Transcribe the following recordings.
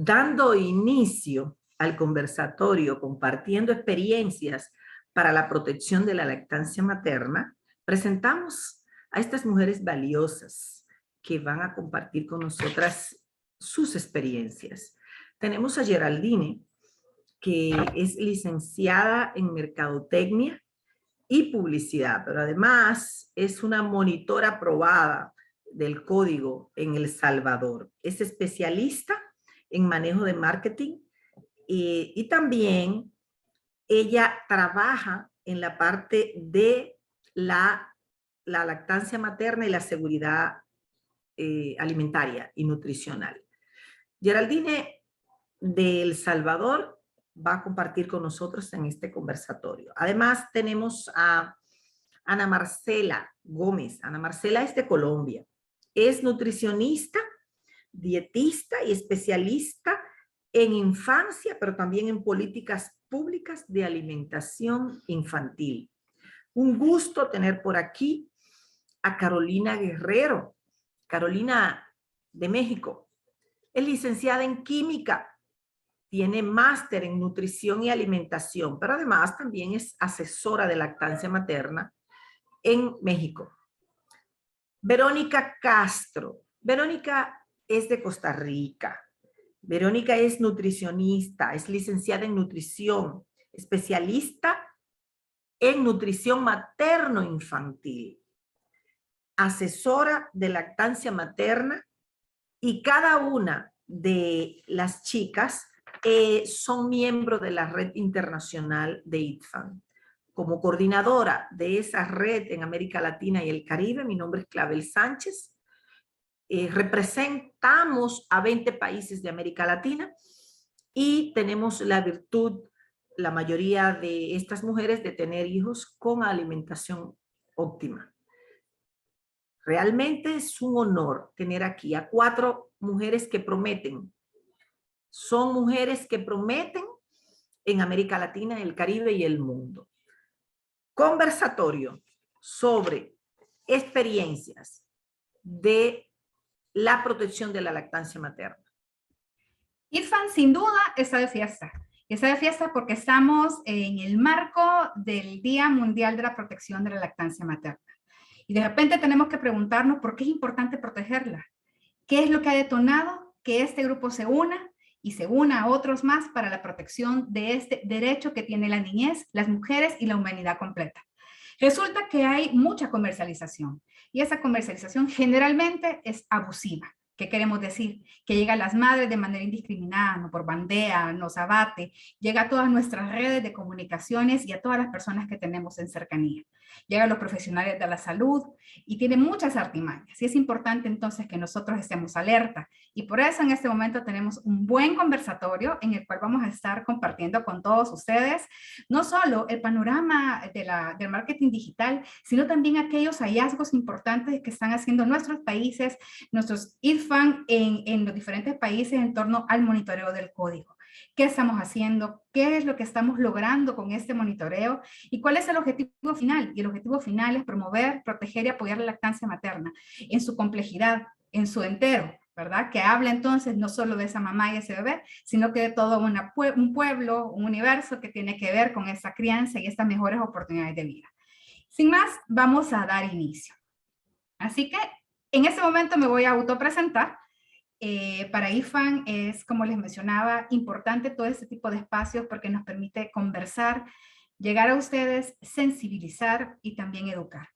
Dando inicio al conversatorio, compartiendo experiencias para la protección de la lactancia materna, presentamos a estas mujeres valiosas que van a compartir con nosotras sus experiencias. Tenemos a Geraldine, que es licenciada en Mercadotecnia y Publicidad, pero además es una monitora aprobada del código en El Salvador. Es especialista en manejo de marketing y también ella trabaja en la parte de la lactancia materna y la seguridad alimentaria y nutricional. Geraldine de El Salvador va a compartir con nosotros en este conversatorio. Además tenemos a Ana Marcela Gómez. Ana Marcela es de Colombia. Es nutricionista, dietista y especialista en infancia, pero también en políticas públicas de alimentación infantil. Un gusto tener por aquí a Carolina Guerrero. Carolina de México. Es licenciada en química, tiene máster en nutrición y alimentación, pero además también es asesora de lactancia materna en México. Verónica Castro. Verónica es de Costa Rica. Verónica es nutricionista, es licenciada en nutrición, especialista en nutrición materno-infantil, asesora de lactancia materna, y cada una de las chicas son miembros de la red internacional de ITFAN. Como coordinadora de esa red en América Latina y el Caribe, mi nombre es Clavel Sánchez. Representamos a 20 países de América Latina y tenemos la virtud, la mayoría de estas mujeres, de tener hijos con alimentación óptima. Realmente es un honor tener aquí a 4 mujeres que prometen. Son mujeres que prometen en América Latina, el Caribe y el mundo. Conversatorio sobre experiencias de la protección de la lactancia materna. ITFAN sin duda está de fiesta. Y está de fiesta porque estamos en el marco del Día Mundial de la Protección de la Lactancia Materna. Y de repente tenemos que preguntarnos por qué es importante protegerla. ¿Qué es lo que ha detonado que este grupo se una y se una a otros más para la protección de este derecho que tiene la niñez, las mujeres y la humanidad completa? Resulta que hay mucha comercialización y esa comercialización generalmente es abusiva. ¿Qué queremos decir? Que llega a las madres de manera indiscriminada, no por bandea, nos abate, llega a todas nuestras redes de comunicaciones y a todas las personas que tenemos en cercanía. Llega a los profesionales de la salud y tiene muchas artimañas. Y es importante entonces que nosotros estemos alerta. Y por eso en este momento tenemos un buen conversatorio en el cual vamos a estar compartiendo con todos ustedes no solo el panorama del marketing digital, sino también aquellos hallazgos importantes que están haciendo nuestros países, nuestros ITFAN en los diferentes países en torno al monitoreo del código. ¿Qué estamos haciendo? ¿Qué es lo que estamos logrando con este monitoreo? ¿Y cuál es el objetivo final? Y el objetivo final es promover, proteger y apoyar la lactancia materna en su complejidad, en su entero, ¿verdad? Que habla entonces no solo de esa mamá y ese bebé, sino que de todo un pueblo, un universo que tiene que ver con esa crianza y estas mejores oportunidades de vida. Sin más, vamos a dar inicio. Así que en este momento me voy a autopresentar. Para ITFAN es, como les mencionaba, importante todo este tipo de espacios porque nos permite conversar, llegar a ustedes, sensibilizar y también educar.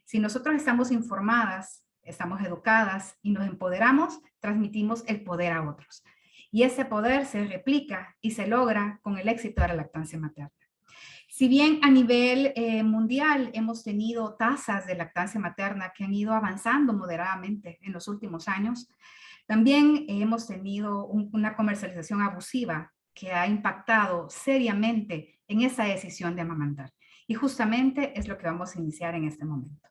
Si nosotros estamos informadas, estamos educadas y nos empoderamos, transmitimos el poder a otros. Y ese poder se replica y se logra con el éxito de la lactancia materna. Si bien a nivel mundial hemos tenido tasas de lactancia materna que han ido avanzando moderadamente en los últimos años, también hemos tenido una comercialización abusiva que ha impactado seriamente en esa decisión de amamantar. Y justamente es lo que vamos a iniciar en este momento.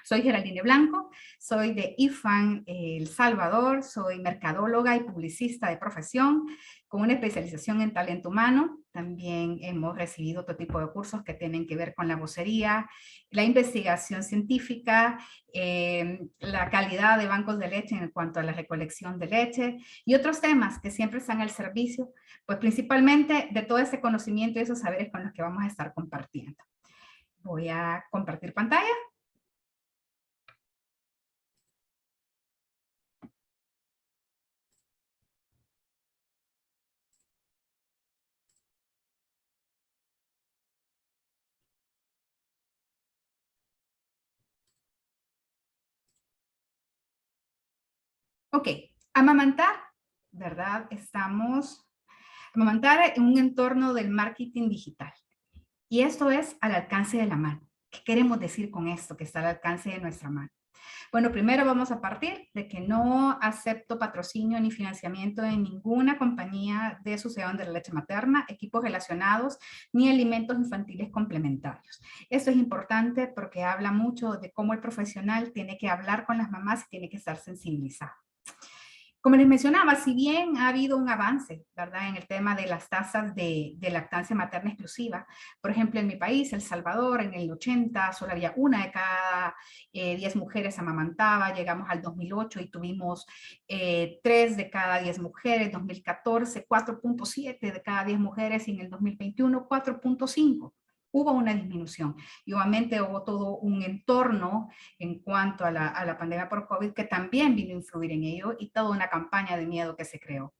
Soy Geraldine Blanco, soy de IFAN El Salvador, soy mercadóloga y publicista de profesión con una especialización en talento humano. También hemos recibido otro tipo de cursos que tienen que ver con la vocería, la investigación científica, la calidad de bancos de leche en cuanto a la recolección de leche y otros temas que siempre están al servicio, pues principalmente de todo ese conocimiento y esos saberes con los que vamos a estar compartiendo. Voy a compartir pantalla. Ok, amamantar, ¿verdad? Amamantar en un entorno del marketing digital. Y esto es al alcance de la mano. ¿Qué queremos decir con esto que está al alcance de nuestra mano? Bueno, primero vamos a partir de que no acepto patrocinio ni financiamiento en ninguna compañía de sucesión de la leche materna, equipos relacionados, ni alimentos infantiles complementarios. Esto es importante porque habla mucho de cómo el profesional tiene que hablar con las mamás y tiene que estar sensibilizado. Como les mencionaba, si bien ha habido un avance, ¿verdad?, en el tema de las tasas de lactancia materna exclusiva, por ejemplo, en mi país, El Salvador, en el 80, solo había 1 de cada 10 mujeres amamantaba, llegamos al 2008 y tuvimos 3 de cada 10 mujeres, 2014, 4.7 de cada 10 mujeres y en el 2021, 4.5. Hubo una disminución y obviamente hubo todo un entorno en cuanto a la pandemia por COVID que también vino a influir en ello y toda una campaña de miedo que se creó.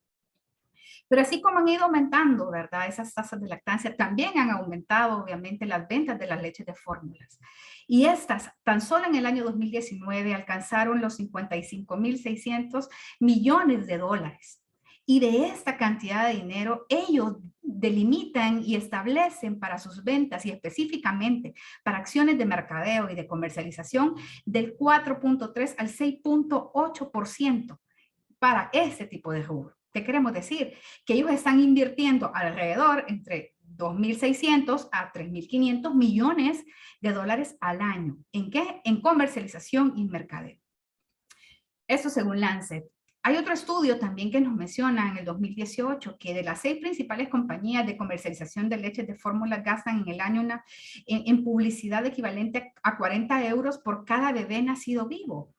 Pero así como han ido aumentando, ¿verdad?, esas tasas de lactancia, también han aumentado obviamente las ventas de las leches de fórmulas. Y estas, tan solo en el año 2019, alcanzaron los 55.600 millones de dólares. Y de esta cantidad de dinero, ellos delimitan y establecen para sus ventas y específicamente para acciones de mercadeo y de comercialización del 4.3 al 6.8% para ese tipo de rubro. ¿Qué queremos decir? Que ellos están invirtiendo alrededor entre 2.600 a 3.500 millones de dólares al año. ¿En qué? En comercialización y mercadeo. Eso según Lancet. Hay otro estudio también que nos menciona en el 2018 que de las 6 principales compañías de comercialización de leches de fórmula gastan en el año en publicidad equivalente a 40 euros por cada bebé nacido vivo.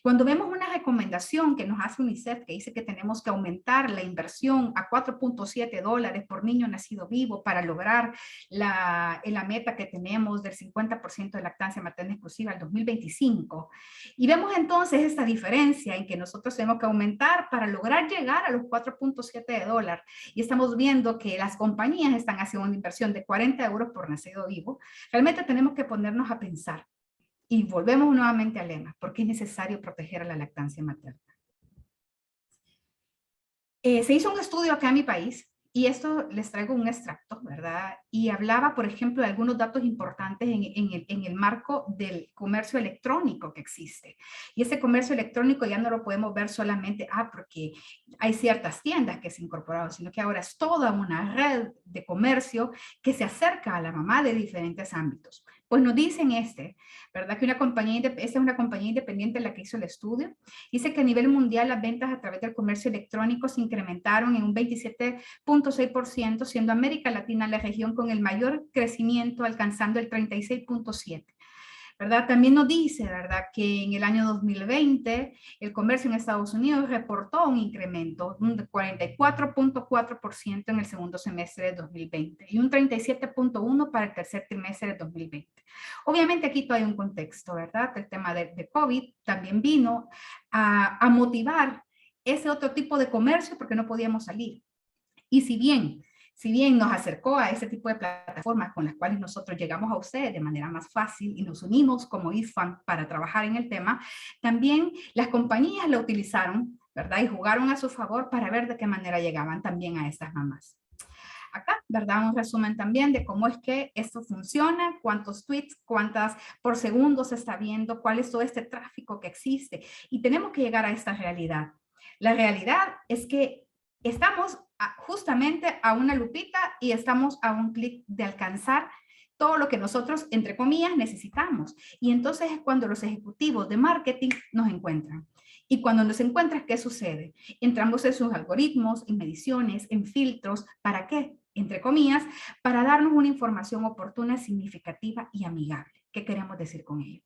Cuando vemos una recomendación que nos hace UNICEF que dice que tenemos que aumentar la inversión a 4.7 dólares por niño nacido vivo para lograr la meta que tenemos del 50% de lactancia materna exclusiva al 2025. Y vemos entonces esta diferencia en que nosotros tenemos que aumentar para lograr llegar a los 4.7 dólares. Y estamos viendo que las compañías están haciendo una inversión de 40 euros por nacido vivo. Realmente tenemos que ponernos a pensar. Y volvemos nuevamente al lema, ¿por qué es necesario proteger a la lactancia materna? Se hizo un estudio acá en mi país, y esto les traigo un extracto, ¿verdad? Y hablaba, por ejemplo, de algunos datos importantes en el marco del comercio electrónico que existe. Y ese comercio electrónico ya no lo podemos ver solamente, porque hay ciertas tiendas que se incorporaron, sino que ahora es toda una red de comercio que se acerca a la mamá de diferentes ámbitos. Pues nos dicen ¿verdad? Que esta es una compañía independiente la que hizo el estudio. Dice que a nivel mundial las ventas a través del comercio electrónico se incrementaron en un 27.6%, siendo América Latina la región con el mayor crecimiento, alcanzando el 36.7%. ¿Verdad? También nos dice, ¿verdad?, que en el año 2020 el comercio en Estados Unidos reportó un incremento de 44.4% en el segundo semestre de 2020 y un 37.1% para el tercer trimestre de 2020. Obviamente aquí todavía hay un contexto, ¿verdad? El tema de COVID también vino a motivar ese otro tipo de comercio porque no podíamos salir. Y si bien nos acercó a ese tipo de plataformas con las cuales nosotros llegamos a ustedes de manera más fácil y nos unimos como IFAN para trabajar en el tema, también las compañías lo utilizaron, ¿verdad? Y jugaron a su favor para ver de qué manera llegaban también a estas mamás. Acá, ¿verdad? Un resumen también de cómo es que esto funciona, cuántos tweets, cuántas por segundo se está viendo, cuál es todo este tráfico que existe. Y tenemos que llegar a esta realidad. La realidad es que estamos justamente a una lupita y estamos a un clic de alcanzar todo lo que nosotros, entre comillas, necesitamos. Y entonces es cuando los ejecutivos de marketing nos encuentran. Y cuando nos encuentran, ¿qué sucede? Entramos en sus algoritmos, en mediciones, en filtros. ¿Para qué? Entre comillas, para darnos una información oportuna, significativa y amigable. ¿Qué queremos decir con ello?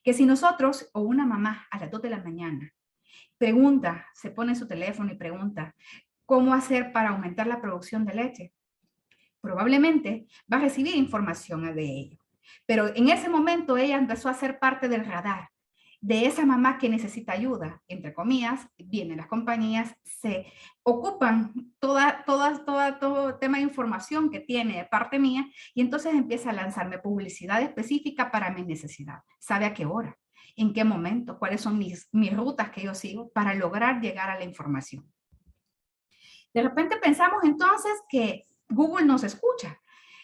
Que si nosotros o una mamá a las 2 de la mañana pregunta, se pone en su teléfono y pregunta, ¿cómo hacer para aumentar la producción de leche? Probablemente va a recibir información de ello. Pero en ese momento ella empezó a ser parte del radar de esa mamá que necesita ayuda, entre comillas, vienen las compañías, se ocupan todo tema de información que tiene de parte mía y entonces empieza a lanzarme publicidad específica para mi necesidad. ¿Sabe a qué hora? ¿En qué momento? ¿Cuáles son mis rutas que yo sigo para lograr llegar a la información? De repente pensamos entonces que Google nos escucha.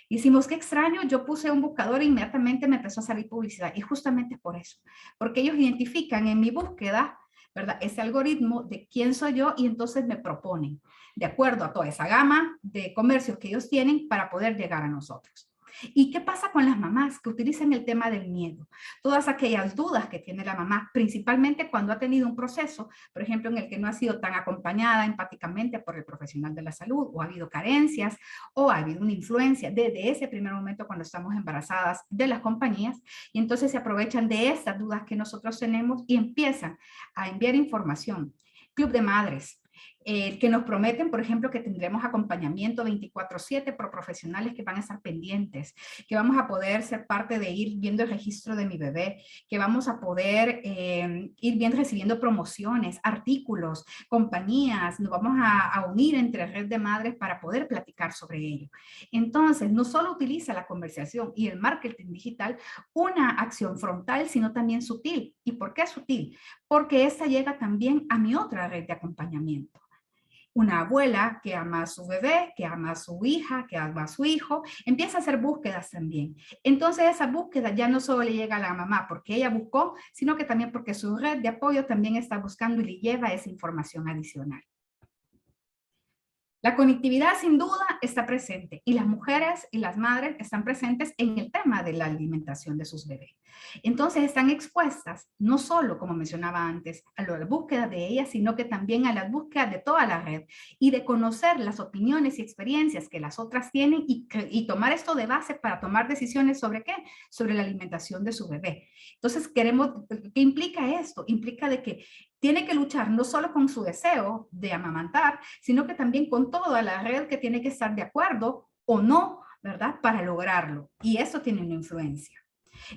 Hicimos, qué extraño, yo puse un buscador e inmediatamente me empezó a salir publicidad. Y justamente por eso, porque ellos identifican en mi búsqueda, ¿verdad? Ese algoritmo de quién soy yo y entonces me proponen, de acuerdo a toda esa gama de comercios que ellos tienen para poder llegar a nosotros. ¿Y qué pasa con las mamás que utilizan el tema del miedo? Todas aquellas dudas que tiene la mamá, principalmente cuando ha tenido un proceso, por ejemplo, en el que no ha sido tan acompañada empáticamente por el profesional de la salud, o ha habido carencias, o ha habido una influencia desde ese primer momento cuando estamos embarazadas de las compañías, y entonces se aprovechan de estas dudas que nosotros tenemos y empiezan a enviar información. Club de madres, que nos prometen, por ejemplo, que tendremos acompañamiento 24/7 por profesionales que van a estar pendientes, que vamos a poder ser parte de ir viendo el registro de mi bebé, que vamos a poder ir viendo, recibiendo promociones, artículos, compañías, nos vamos a unir entre red de madres para poder platicar sobre ello. Entonces, no solo utiliza la conversación y el marketing digital una acción frontal, sino también sutil. ¿Y por qué sutil? Porque esta llega también a mi otra red de acompañamiento. Una abuela que ama a su bebé, que ama a su hija, que ama a su hijo, empieza a hacer búsquedas también. Entonces esa búsqueda ya no solo le llega a la mamá porque ella buscó, sino que también porque su red de apoyo también está buscando y le lleva esa información adicional. La conectividad sin duda está presente y las mujeres y las madres están presentes en el tema de la alimentación de sus bebés. Entonces están expuestas no solo, como mencionaba antes, a la búsqueda de ellas, sino que también a la búsqueda de toda la red y de conocer las opiniones y experiencias que las otras tienen y tomar esto de base para tomar decisiones sobre qué, sobre la alimentación de su bebé. Entonces queremos, ¿qué implica esto? Implica de que tiene que luchar no solo con su deseo de amamantar, sino que también con toda la red que tiene que estar de acuerdo o no, ¿verdad? Para lograrlo. Y eso tiene una influencia.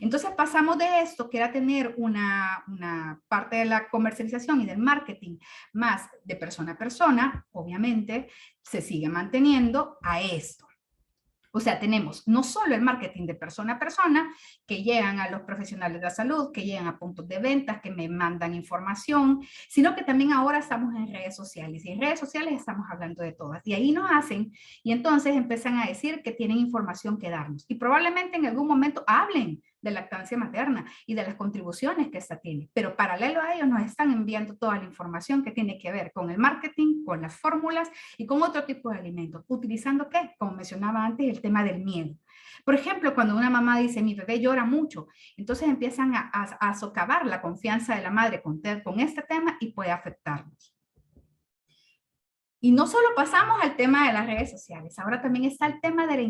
Entonces pasamos de esto, que era tener una parte de la comercialización y del marketing más de persona a persona, obviamente se sigue manteniendo a esto. O sea, tenemos no solo el marketing de persona a persona, que llegan a los profesionales de la salud, que llegan a puntos de ventas, que me mandan información, sino que también ahora estamos en redes sociales. Y en redes sociales estamos hablando de todas. Y ahí nos hacen, y entonces empiezan a decir que tienen información que darnos. Y probablemente en algún momento hablen de lactancia materna y de las contribuciones que esta tiene. Pero paralelo a ello nos están enviando toda la información que tiene que ver con el marketing, con las fórmulas y con otro tipo de alimentos. ¿Utilizando qué? Como mencionaba antes, el tema del miedo. Por ejemplo, cuando una mamá dice, mi bebé llora mucho, entonces empiezan a socavar la confianza de la madre con este tema y puede afectarnos. Y no solo pasamos al tema de las redes sociales, ahora también está el tema de la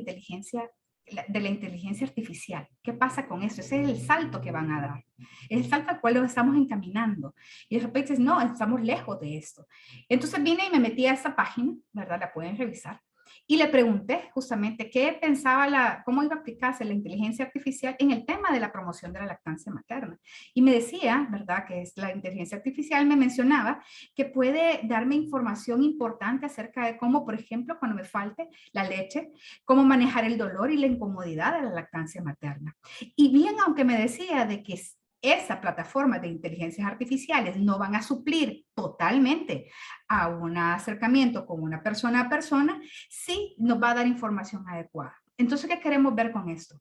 inteligencia artificial. ¿Qué pasa con eso? Ese es el salto que van a dar. Es el salto al cual lo estamos encaminando. Y de repente dices, no, estamos lejos de esto. Entonces vine y me metí a esta página, ¿verdad? La pueden revisar. Y le pregunté justamente qué pensaba, cómo iba a aplicarse la inteligencia artificial en el tema de la promoción de la lactancia materna. Y me decía, ¿verdad? Que es la inteligencia artificial, me mencionaba que puede darme información importante acerca de cómo, por ejemplo, cuando me falte la leche, cómo manejar el dolor y la incomodidad de la lactancia materna. Y bien, aunque me decía de que esa plataforma de inteligencias artificiales no van a suplir totalmente a un acercamiento con una persona a persona, sí nos va a dar información adecuada. Entonces, ¿qué queremos ver con esto?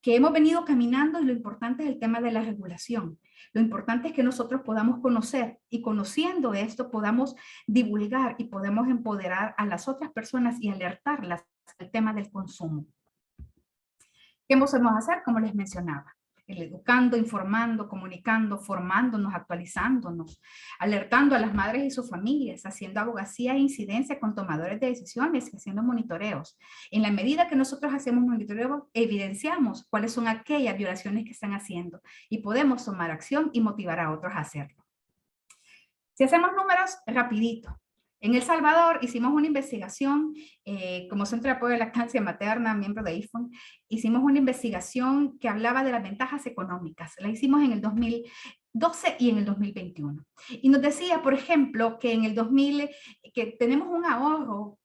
Que hemos venido caminando y lo importante es el tema de la regulación. Lo importante es que nosotros podamos conocer y conociendo esto podamos divulgar y podemos empoderar a las otras personas y alertarlas al tema del consumo. ¿Qué podemos hacer? Como les mencionaba, el educando, informando, comunicando, formándonos, actualizándonos, alertando a las madres y sus familias, haciendo abogacía e incidencia con tomadores de decisiones y haciendo monitoreos. En la medida que nosotros hacemos monitoreo, evidenciamos cuáles son aquellas violaciones que están haciendo y podemos tomar acción y motivar a otros a hacerlo. Si hacemos números, rapidito. En El Salvador hicimos una investigación, como Centro de Apoyo a la Lactancia Materna, miembro de IFON, hicimos una investigación que hablaba de las ventajas económicas. La hicimos en el 2012 y en el 2021. Y nos decía, por ejemplo, que en el 2000, que tenemos un ahorro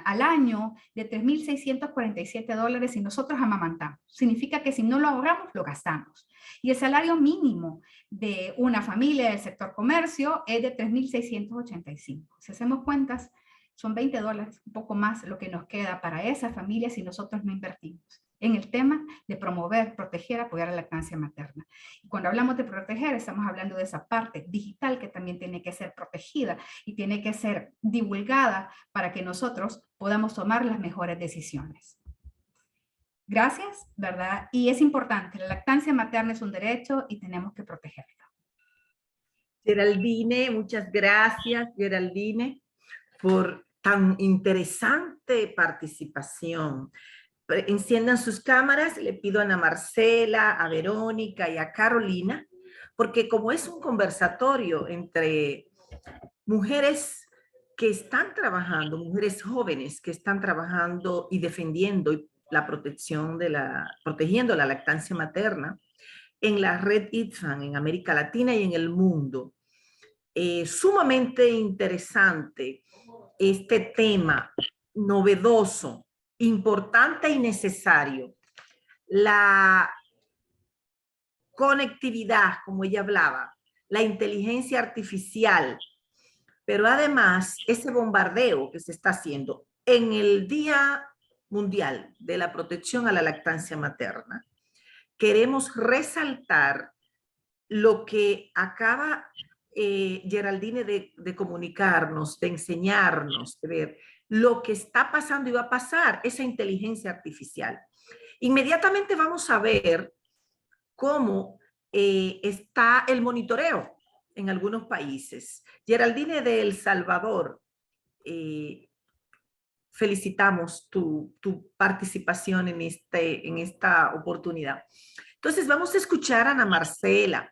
al año de $3,647 si nosotros amamantamos. Significa que si no lo ahorramos, lo gastamos. Y el salario mínimo de una familia del sector comercio es de 3,685. Si hacemos cuentas, son $20, un poco más lo que nos queda para esa familia si nosotros no invertimos en el tema de promover, proteger, apoyar a la lactancia materna. Y cuando hablamos de proteger, estamos hablando de esa parte digital que también tiene que ser protegida y tiene que ser divulgada para que nosotros podamos tomar las mejores decisiones. Gracias, ¿verdad? Y es importante, la lactancia materna es un derecho y tenemos que protegerlo. Geraldine, muchas gracias, Geraldine, por tan interesante participación. Enciendan sus cámaras, le pido a Ana Marcela, a Verónica y a Carolina, porque como es un conversatorio entre mujeres que están trabajando, mujeres jóvenes que están trabajando y defendiendo la protección protegiendo la lactancia materna en la red ITFAN en América Latina y en el mundo. Sumamente interesante este tema, novedoso, importante y necesario. La conectividad, como ella hablaba, la inteligencia artificial, pero además ese bombardeo que se está haciendo en el Día Mundial de la Protección a la Lactancia Materna. Queremos resaltar lo que acaba Geraldine de comunicarnos, de enseñarnos, de ver lo que está pasando y va a pasar, esa inteligencia artificial. Inmediatamente vamos a ver cómo está el monitoreo en algunos países. Geraldine de El Salvador, felicitamos tu participación en esta oportunidad. Entonces vamos a escuchar a Ana Marcela.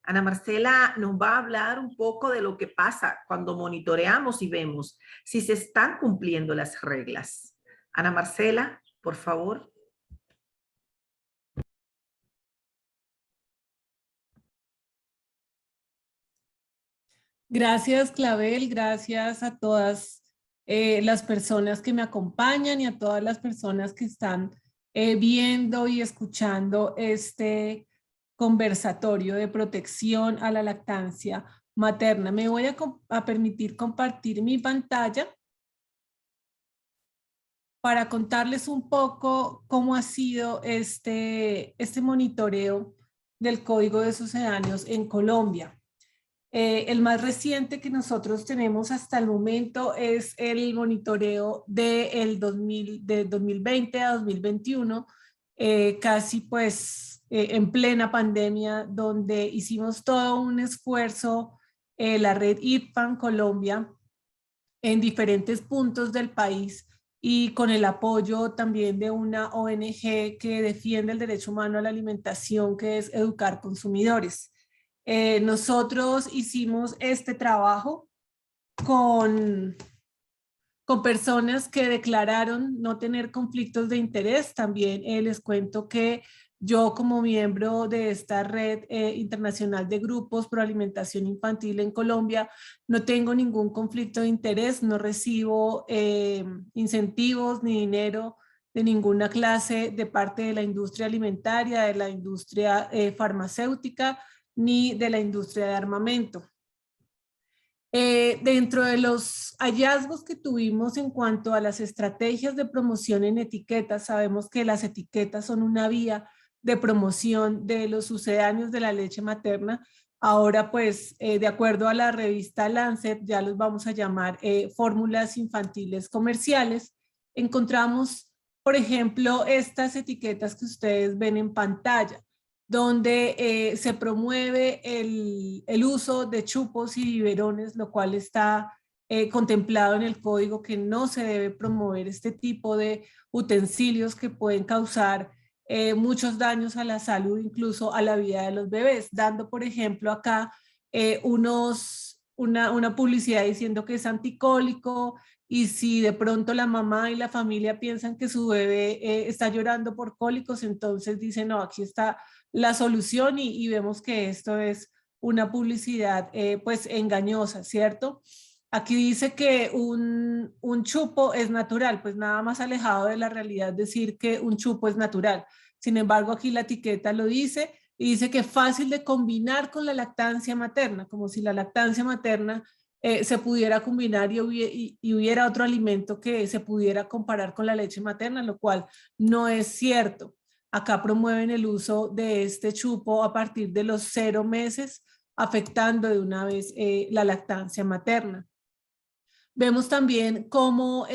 Ana Marcela nos va a hablar un poco de lo que pasa cuando monitoreamos y vemos si se están cumpliendo las reglas. Ana Marcela, por favor. Gracias, Clavel, gracias a todas las personas que me acompañan y a todas las personas que están viendo y escuchando este conversatorio de protección a la lactancia materna. Me voy a permitir compartir mi pantalla para contarles un poco cómo ha sido este monitoreo del Código de Sucedáneos en Colombia. El más reciente que nosotros tenemos hasta el momento es el monitoreo de 2020 a 2021, casi pues en plena pandemia, donde hicimos todo un esfuerzo, la red ITFAN Colombia, en diferentes puntos del país y con el apoyo también de una ONG que defiende el derecho humano a la alimentación, que es Educar Consumidores. Nosotros hicimos este trabajo con personas que declararon no tener conflictos de interés. También les cuento que yo, como miembro de esta red internacional de grupos pro alimentación infantil en Colombia, no tengo ningún conflicto de interés, no recibo incentivos ni dinero de ninguna clase de parte de la industria alimentaria, de la industria farmacéutica, ni de la industria de armamento. Dentro de los hallazgos que tuvimos en cuanto a las estrategias de promoción en etiquetas, sabemos que las etiquetas son una vía de promoción de los sucedáneos de la leche materna. Ahora, pues, de acuerdo a la revista Lancet, ya los vamos a llamar fórmulas infantiles comerciales. Encontramos por ejemplo, estas etiquetas que ustedes ven en pantalla, donde se promueve el uso de chupos y biberones, lo cual está contemplado en el código, que no se debe promover este tipo de utensilios que pueden causar muchos daños a la salud, incluso a la vida de los bebés, dando, por ejemplo, acá una publicidad diciendo que es anticólico, y si de pronto la mamá y la familia piensan que su bebé está llorando por cólicos, entonces dicen, no, aquí está la solución, y vemos que esto es una publicidad pues engañosa, ¿cierto? Aquí dice que un chupo es natural, pues nada más alejado de la realidad decir que un chupo es natural. Sin embargo, aquí la etiqueta lo dice, y dice que es fácil de combinar con la lactancia materna, como si la lactancia materna se pudiera combinar y hubiera otro alimento que se pudiera comparar con la leche materna, lo cual no es cierto. Acá promueven el uso de este chupo a partir de los 0 meses, afectando de una vez la lactancia materna. Vemos también cómo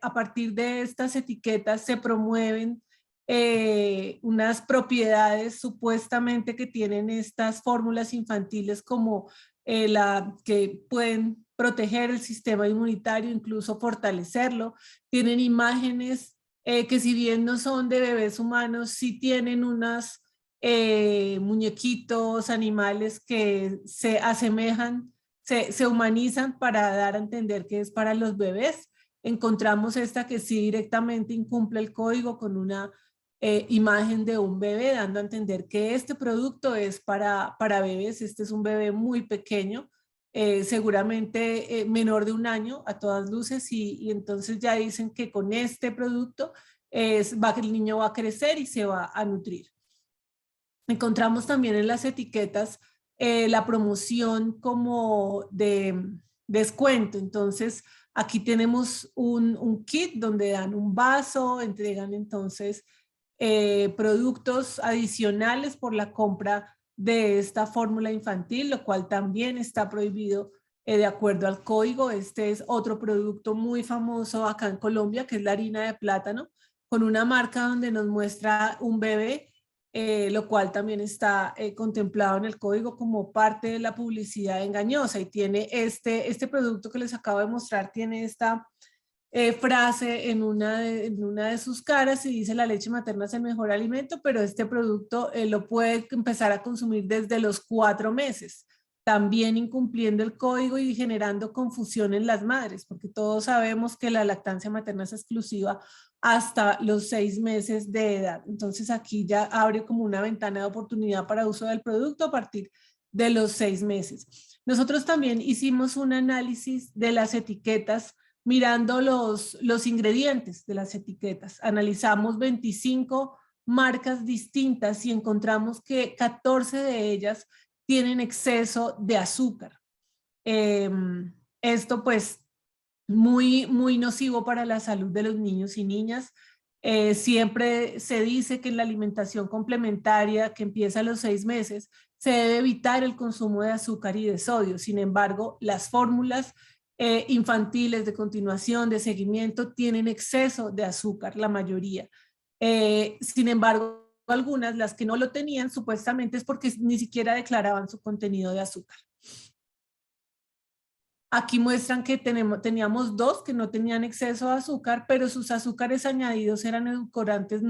a partir de estas etiquetas se promueven unas propiedades supuestamente que tienen estas fórmulas infantiles, como la que pueden proteger el sistema inmunitario, incluso fortalecerlo. Tienen imágenes que, si bien no son de bebés humanos, sí tienen unos muñequitos, animales que se asemejan, se humanizan para dar a entender que es para los bebés. Encontramos esta que sí directamente incumple el código, con una imagen de un bebé, dando a entender que este producto es para bebés. Este es un bebé muy pequeño, seguramente menor de 1 año a todas luces, y entonces ya dicen que con este producto el niño va a crecer y se va a nutrir. Encontramos también en las etiquetas la promoción como de descuento. Entonces, aquí tenemos un kit donde dan un vaso, entregan entonces productos adicionales por la compra de esta fórmula infantil, lo cual también está prohibido de acuerdo al código. Este es otro producto muy famoso acá en Colombia, que es la harina de plátano, con una marca donde nos muestra un bebé, lo cual también está contemplado en el código como parte de la publicidad engañosa. Y tiene este producto que les acabo de mostrar, tiene esta frase en una de sus caras, y dice: la leche materna es el mejor alimento, pero este producto lo puede empezar a consumir desde los 4 meses, también incumpliendo el código y generando confusión en las madres, porque todos sabemos que la lactancia materna es exclusiva hasta los 6 meses de edad. Entonces aquí ya abre como una ventana de oportunidad para uso del producto a partir de los 6 meses. Nosotros también hicimos un análisis de las etiquetas mirando los ingredientes de las etiquetas. Analizamos 25 marcas distintas y encontramos que 14 de ellas tienen exceso de azúcar. Esto pues muy nocivo para la salud de los niños y niñas. Siempre se dice que en la alimentación complementaria, que empieza a los 6 meses, se debe evitar el consumo de azúcar y de sodio. Sin embargo, las fórmulas infantiles de continuación, de seguimiento, tienen exceso de azúcar, la mayoría. Sin embargo, algunas, las que no lo tenían, supuestamente es porque ni siquiera declaraban su contenido de azúcar. Aquí muestran que teníamos 2 que no tenían exceso de azúcar, pero sus azúcares añadidos eran edulcorantes,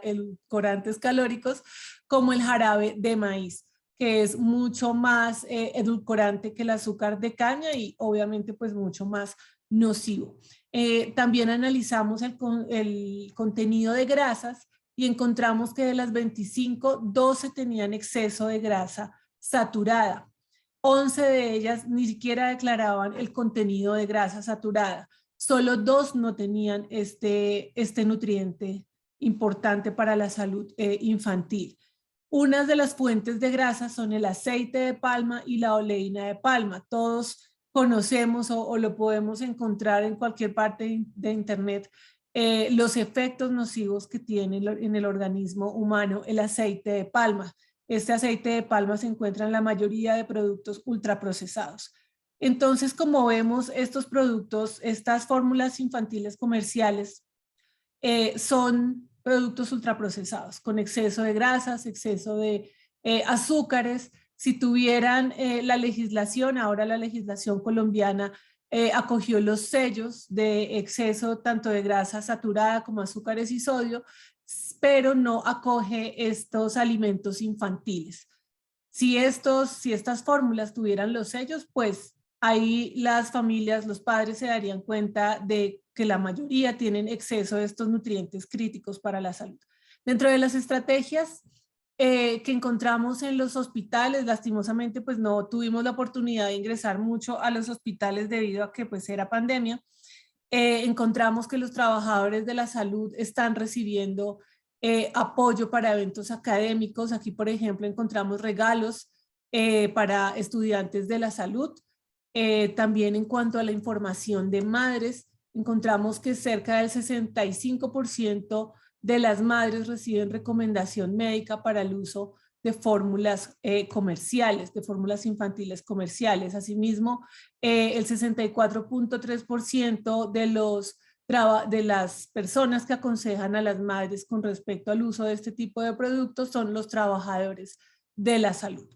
edulcorantes calóricos, como el jarabe de maíz, que es mucho más edulcorante que el azúcar de caña y obviamente pues mucho más nocivo. También analizamos el contenido de grasas y encontramos que de las 25, 12 tenían exceso de grasa saturada. 11 de ellas ni siquiera declaraban el contenido de grasa saturada. Solo 2 no tenían este nutriente importante para la salud infantil. Unas de las fuentes de grasa son el aceite de palma y la oleína de palma. Todos conocemos o lo podemos encontrar en cualquier parte de internet, los efectos nocivos que tiene en el organismo humano el aceite de palma. Este aceite de palma se encuentra en la mayoría de productos ultraprocesados. Entonces, como vemos, estos productos, estas fórmulas infantiles comerciales, son productos ultraprocesados, con exceso de grasas, exceso de azúcares. Si tuvieran la legislación, ahora la legislación colombiana acogió los sellos de exceso tanto de grasa saturada como azúcares y sodio, pero no acoge estos alimentos infantiles. Si estas fórmulas tuvieran los sellos, pues ahí las familias, los padres se darían cuenta de que la mayoría tienen exceso de estos nutrientes críticos para la salud. Dentro de las estrategias que encontramos en los hospitales, lastimosamente pues no tuvimos la oportunidad de ingresar mucho a los hospitales debido a que pues era pandemia. Encontramos que los trabajadores de la salud están recibiendo apoyo para eventos académicos. Aquí, por ejemplo, encontramos regalos para estudiantes de la salud. También en cuanto a la información de madres, encontramos que cerca del 65% de las madres reciben recomendación médica para el uso de fórmulas comerciales, de fórmulas infantiles comerciales. Asimismo, el 64.3% de las personas que aconsejan a las madres con respecto al uso de este tipo de productos son los trabajadores de la salud.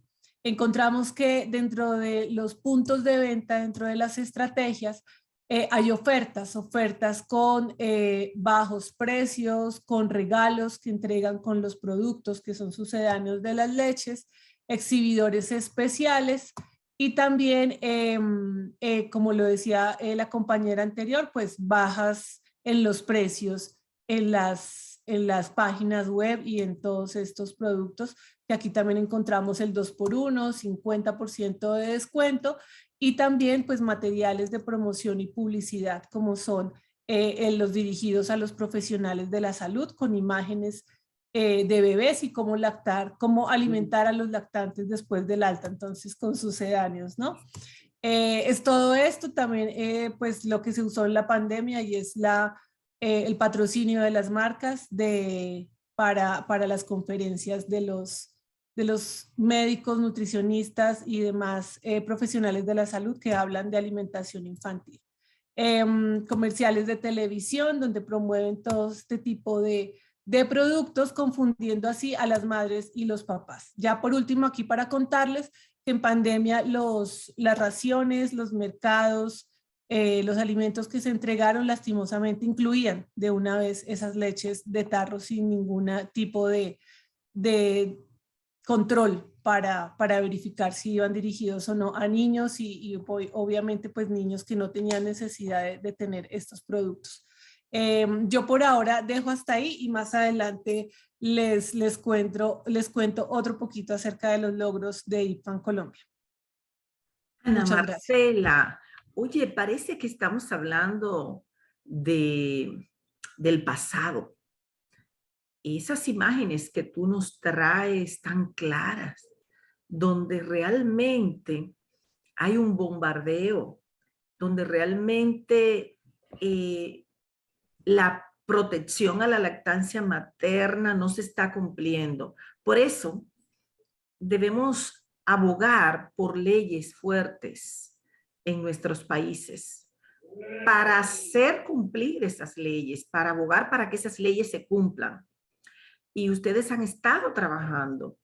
Encontramos que dentro de los puntos de venta, dentro de las estrategias, hay ofertas con bajos precios, con regalos que entregan con los productos que son sucedáneos de las leches, exhibidores especiales y también, como lo decía la compañera anterior, pues bajas en los precios en las páginas web y en todos estos productos, que aquí también encontramos el 2x1, 50% de descuento, y también pues materiales de promoción y publicidad como son los dirigidos a los profesionales de la salud con imágenes de bebés y cómo lactar, cómo alimentar a los lactantes después del alta, entonces con sucedáneos, ¿no? Es todo esto también pues lo que se usó en la pandemia y es el patrocinio de las marcas para las conferencias de los médicos, nutricionistas y demás profesionales de la salud que hablan de alimentación infantil. Comerciales de televisión donde promueven todo este tipo de productos, confundiendo así a las madres y los papás. Ya por último, aquí para contarles que en pandemia las raciones, los mercados, los alimentos que se entregaron lastimosamente incluían de una vez esas leches de tarro sin ningún tipo de control para verificar si iban dirigidos o no a niños y obviamente pues niños que no tenían necesidad de tener estos productos. Yo por ahora dejo hasta ahí y más adelante les cuento otro poquito acerca de los logros de IPFAN Colombia. Ana Muchas gracias. Marcela, oye, parece que estamos hablando del pasado. Esas imágenes que tú nos traes tan claras, donde realmente hay un bombardeo, donde realmente la protección a la lactancia materna no se está cumpliendo. Por eso debemos abogar por leyes fuertes en nuestros países para hacer cumplir esas leyes, para abogar para que esas leyes se cumplan. Y ustedes han estado trabajando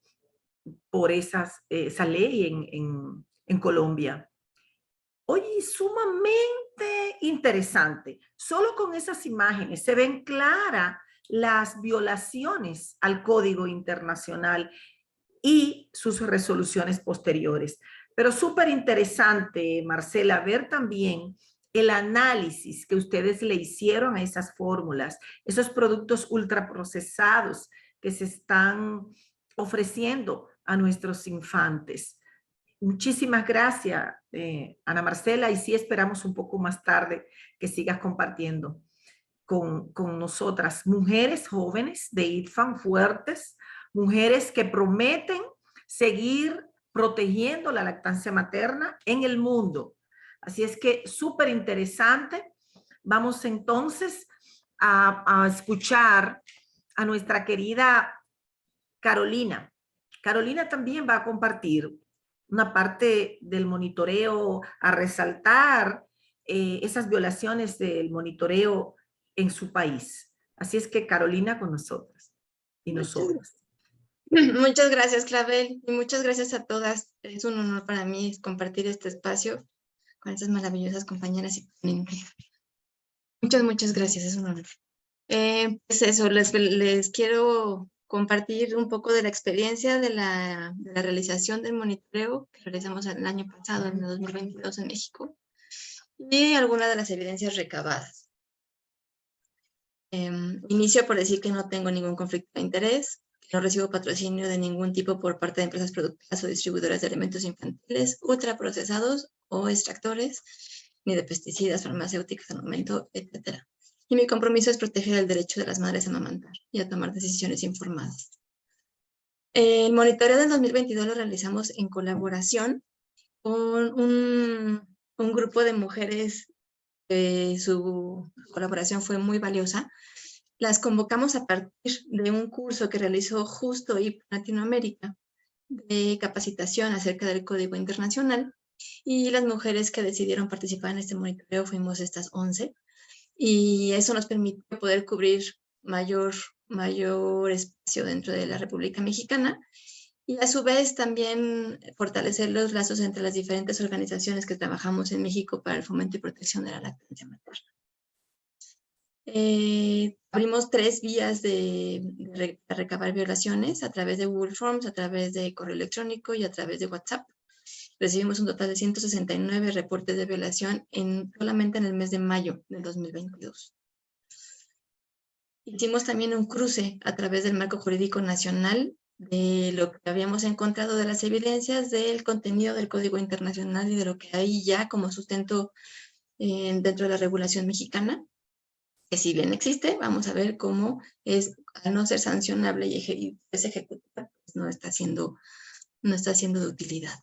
por esa ley en Colombia. Oye, sumamente interesante. Solo con esas imágenes se ven claras las violaciones al Código Internacional y sus resoluciones posteriores. Pero súper interesante, Marcela, ver también el análisis que ustedes le hicieron a esas fórmulas, esos productos ultraprocesados que se están ofreciendo a nuestros infantes. Muchísimas gracias, Ana Marcela, y sí esperamos un poco más tarde que sigas compartiendo con nosotras, mujeres jóvenes de IPFAN fuertes, mujeres que prometen seguir protegiendo la lactancia materna en el mundo. Así es que súper interesante. Vamos entonces a escuchar a nuestra querida Carolina. Carolina también va a compartir una parte del monitoreo a resaltar esas violaciones del monitoreo en su país. Así es que Carolina con nosotras y nosotros. Muchas gracias, Clavel, y muchas gracias a todas. Es un honor para mí compartir este espacio con estas maravillosas compañeras y muchas gracias, es un honor. Pues eso, les quiero compartir un poco de la experiencia de la realización del monitoreo que realizamos el año pasado, en el 2022 en México, y algunas de las evidencias recabadas. Inicio por decir que no tengo ningún conflicto de interés, que no recibo patrocinio de ningún tipo por parte de empresas productoras o distribuidoras de alimentos infantiles, ultraprocesados o extractores, ni de pesticidas, farmacéuticas, armamento, etc. Y mi compromiso es proteger el derecho de las madres a amamantar y a tomar decisiones informadas. El monitoreo del 2022 lo realizamos en colaboración con un grupo de mujeres. Su colaboración fue muy valiosa. Las convocamos a partir de un curso que realizó justo IPA Latinoamérica de capacitación acerca del Código Internacional, y las mujeres que decidieron participar en este monitoreo fuimos estas 11, y eso nos permitió poder cubrir mayor espacio dentro de la República Mexicana, y a su vez también fortalecer los lazos entre las diferentes organizaciones que trabajamos en México para el fomento y protección de la lactancia materna. Abrimos 3 vías de recabar violaciones: a través de Google Forms, a través de correo electrónico y a través de WhatsApp. Recibimos un total de 169 reportes de violación solamente en el mes de mayo del 2022. Hicimos también un cruce a través del marco jurídico nacional de lo que habíamos encontrado de las evidencias del contenido del Código Internacional y de lo que hay ya como sustento dentro de la regulación mexicana, que si bien existe, vamos a ver cómo es, al no ser sancionable y es ejecutar, pues no está siendo de utilidad.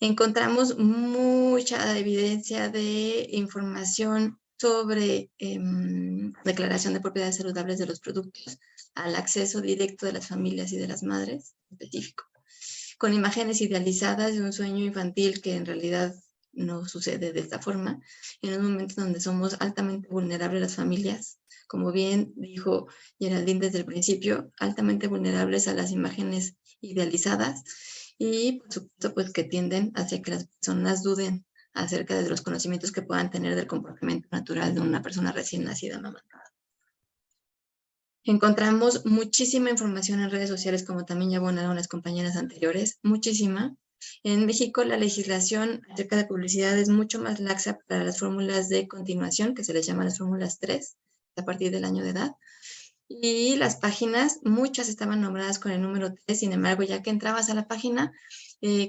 Encontramos mucha evidencia de información sobre declaración de propiedades saludables de los productos al acceso directo de las familias y de las madres, específico, con imágenes idealizadas de un sueño infantil que en realidad no sucede de esta forma, en un momento donde somos altamente vulnerables las familias, como bien dijo Geraldine desde el principio, altamente vulnerables a las imágenes idealizadas, y por supuesto pues que tienden a hacer que las personas duden acerca de los conocimientos que puedan tener del comportamiento natural de una persona recién nacida amamantada. Encontramos muchísima información en redes sociales, como también ya abonaron las compañeras anteriores, muchísima. En México la legislación acerca de publicidad es mucho más laxa para las fórmulas de continuación, que se les llama las fórmulas 3, a partir del año de edad. Y las páginas, muchas estaban nombradas con el número 3, sin embargo, ya que entrabas a la página,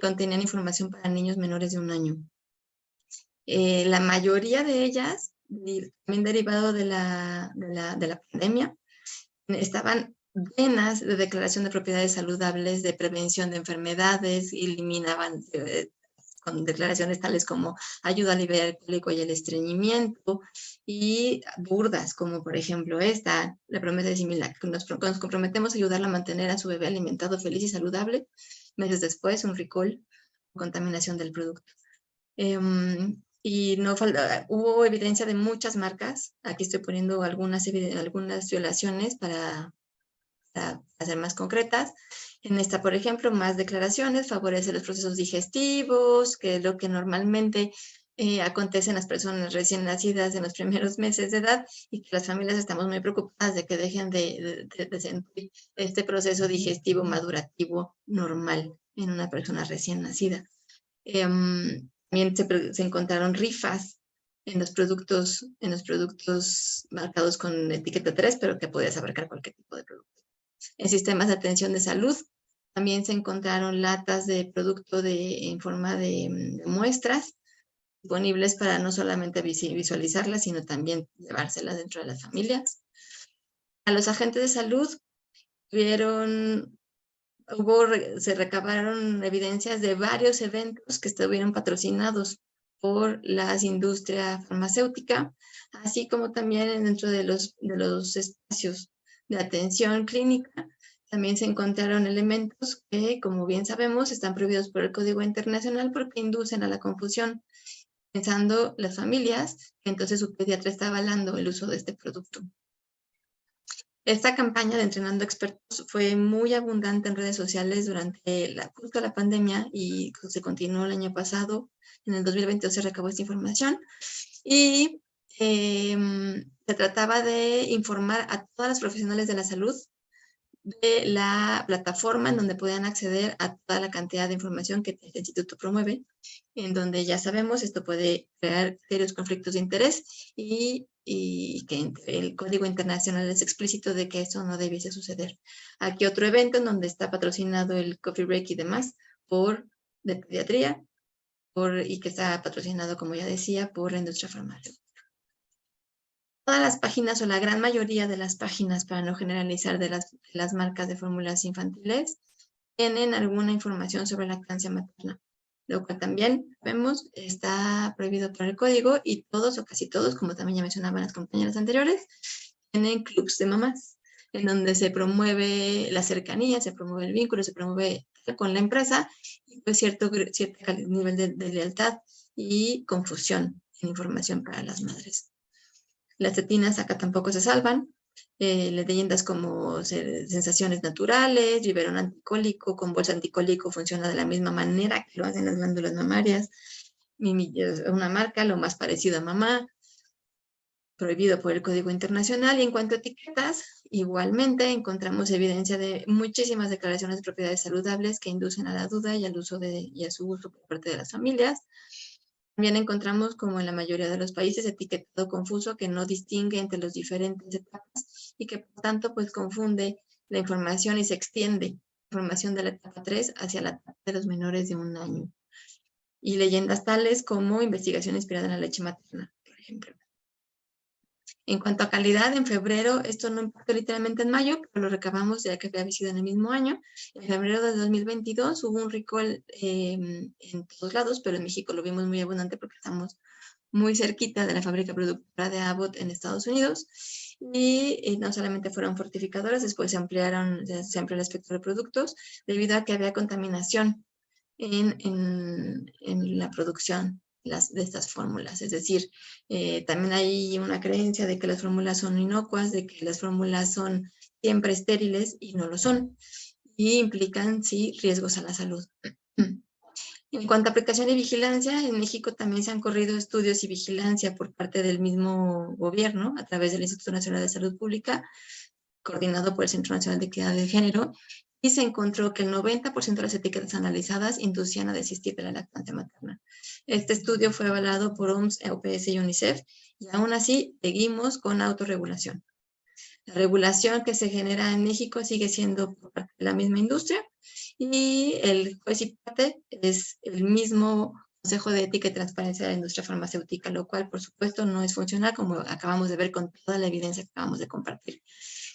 contenían información para niños menores de 1 año. La mayoría de ellas, también derivado de la pandemia, estaban llenas de declaración de propiedades saludables, de prevención de enfermedades, eliminaban con declaraciones tales como ayuda a aliviar el cólico y el estreñimiento, y burdas como por ejemplo esta, la promesa de Similac, que nos comprometemos a ayudarla a mantener a su bebé alimentado, feliz y saludable. Meses después, un recall, contaminación del producto. Y no hubo evidencia de muchas marcas. Aquí estoy poniendo algunas violaciones para ser más concretas. En esta, por ejemplo, más declaraciones, favorece los procesos digestivos, que es lo que normalmente acontece en las personas recién nacidas en los primeros meses de edad, y que las familias estamos muy preocupadas de que dejen de sentir este proceso digestivo madurativo normal en una persona recién nacida. También se encontraron rifas en los productos marcados con etiqueta 3, pero que podías abarcar cualquier tipo de producto. En sistemas de atención de salud también se encontraron latas de producto en forma de muestras disponibles para no solamente visualizarlas, sino también llevárselas dentro de las familias. A los agentes de salud se recabaron evidencias de varios eventos que estuvieron patrocinados por la industria farmacéutica, así como también dentro de los espacios de atención clínica también se encontraron elementos que, como bien sabemos, están prohibidos por el Código Internacional porque inducen a la confusión, pensando las familias que entonces su pediatra está avalando el uso de este producto. Esta campaña de Entrenando Expertos fue muy abundante en redes sociales durante justo la pandemia y se continuó el año pasado. En el 2022 se recabó esta información y se trataba de informar a todas las profesionales de la salud de la plataforma en donde podían acceder a toda la cantidad de información que el instituto promueve, en donde ya sabemos esto puede crear serios conflictos de interés y que el Código Internacional es explícito de que eso no debiese suceder. Aquí otro evento en donde está patrocinado el Coffee Break y demás de pediatría y que está patrocinado, como ya decía, por la industria farmacéutica. Todas las páginas o la gran mayoría de las páginas, para no generalizar, de las marcas de fórmulas infantiles, tienen alguna información sobre lactancia materna, lo cual también vemos está prohibido por el código y todos o casi todos, como también ya mencionaban las compañeras anteriores, tienen clubs de mamás, en donde se promueve la cercanía, se promueve el vínculo, se promueve con la empresa y pues cierto nivel de lealtad y confusión en información para las madres. Las tetinas acá tampoco se salvan. Leyendas como sensaciones naturales, biberón anticólico, con bolsa anticólico funciona de la misma manera que lo hacen las glándulas mamarias. Una marca, lo más parecido a mamá, prohibido por el Código Internacional. Y en cuanto a etiquetas, igualmente encontramos evidencia de muchísimas declaraciones de propiedades saludables que inducen a la duda y al uso y a su uso por parte de las familias. También encontramos, como en la mayoría de los países, etiquetado confuso que no distingue entre las diferentes etapas y que por tanto pues confunde la información y se extiende la información de la etapa 3 hacia la etapa de los menores de 1 año. Y leyendas tales como investigación inspirada en la leche materna, por ejemplo. En cuanto a calidad, en febrero, esto no impactó literalmente en mayo, pero lo recabamos ya que había sido en el mismo año. En febrero de 2022 hubo un recall en todos lados, pero en México lo vimos muy abundante porque estamos muy cerquita de la fábrica productora de Abbott en Estados Unidos. Y no solamente fueron fortificadoras, después se amplió el espectro de productos debido a que había contaminación en la producción de estas fórmulas. Es decir, también hay una creencia de que las fórmulas son inocuas, de que las fórmulas son siempre estériles y no lo son. Y implican, sí, riesgos a la salud. En cuanto a aplicación y vigilancia, en México también se han corrido estudios y vigilancia por parte del mismo gobierno a través del Instituto Nacional de Salud Pública, coordinado por el Centro Nacional de Equidad de Género, y se encontró que el 90% de las etiquetas analizadas inducían a desistir de la lactancia materna. Este estudio fue avalado por OMS, OPS y UNICEF, y aún así seguimos con autorregulación. La regulación que se genera en México sigue siendo por parte de la misma industria, y el juez y parte es el mismo Consejo de Ética y Transparencia de la Industria Farmacéutica, lo cual, por supuesto, no es funcional, como acabamos de ver con toda la evidencia que acabamos de compartir.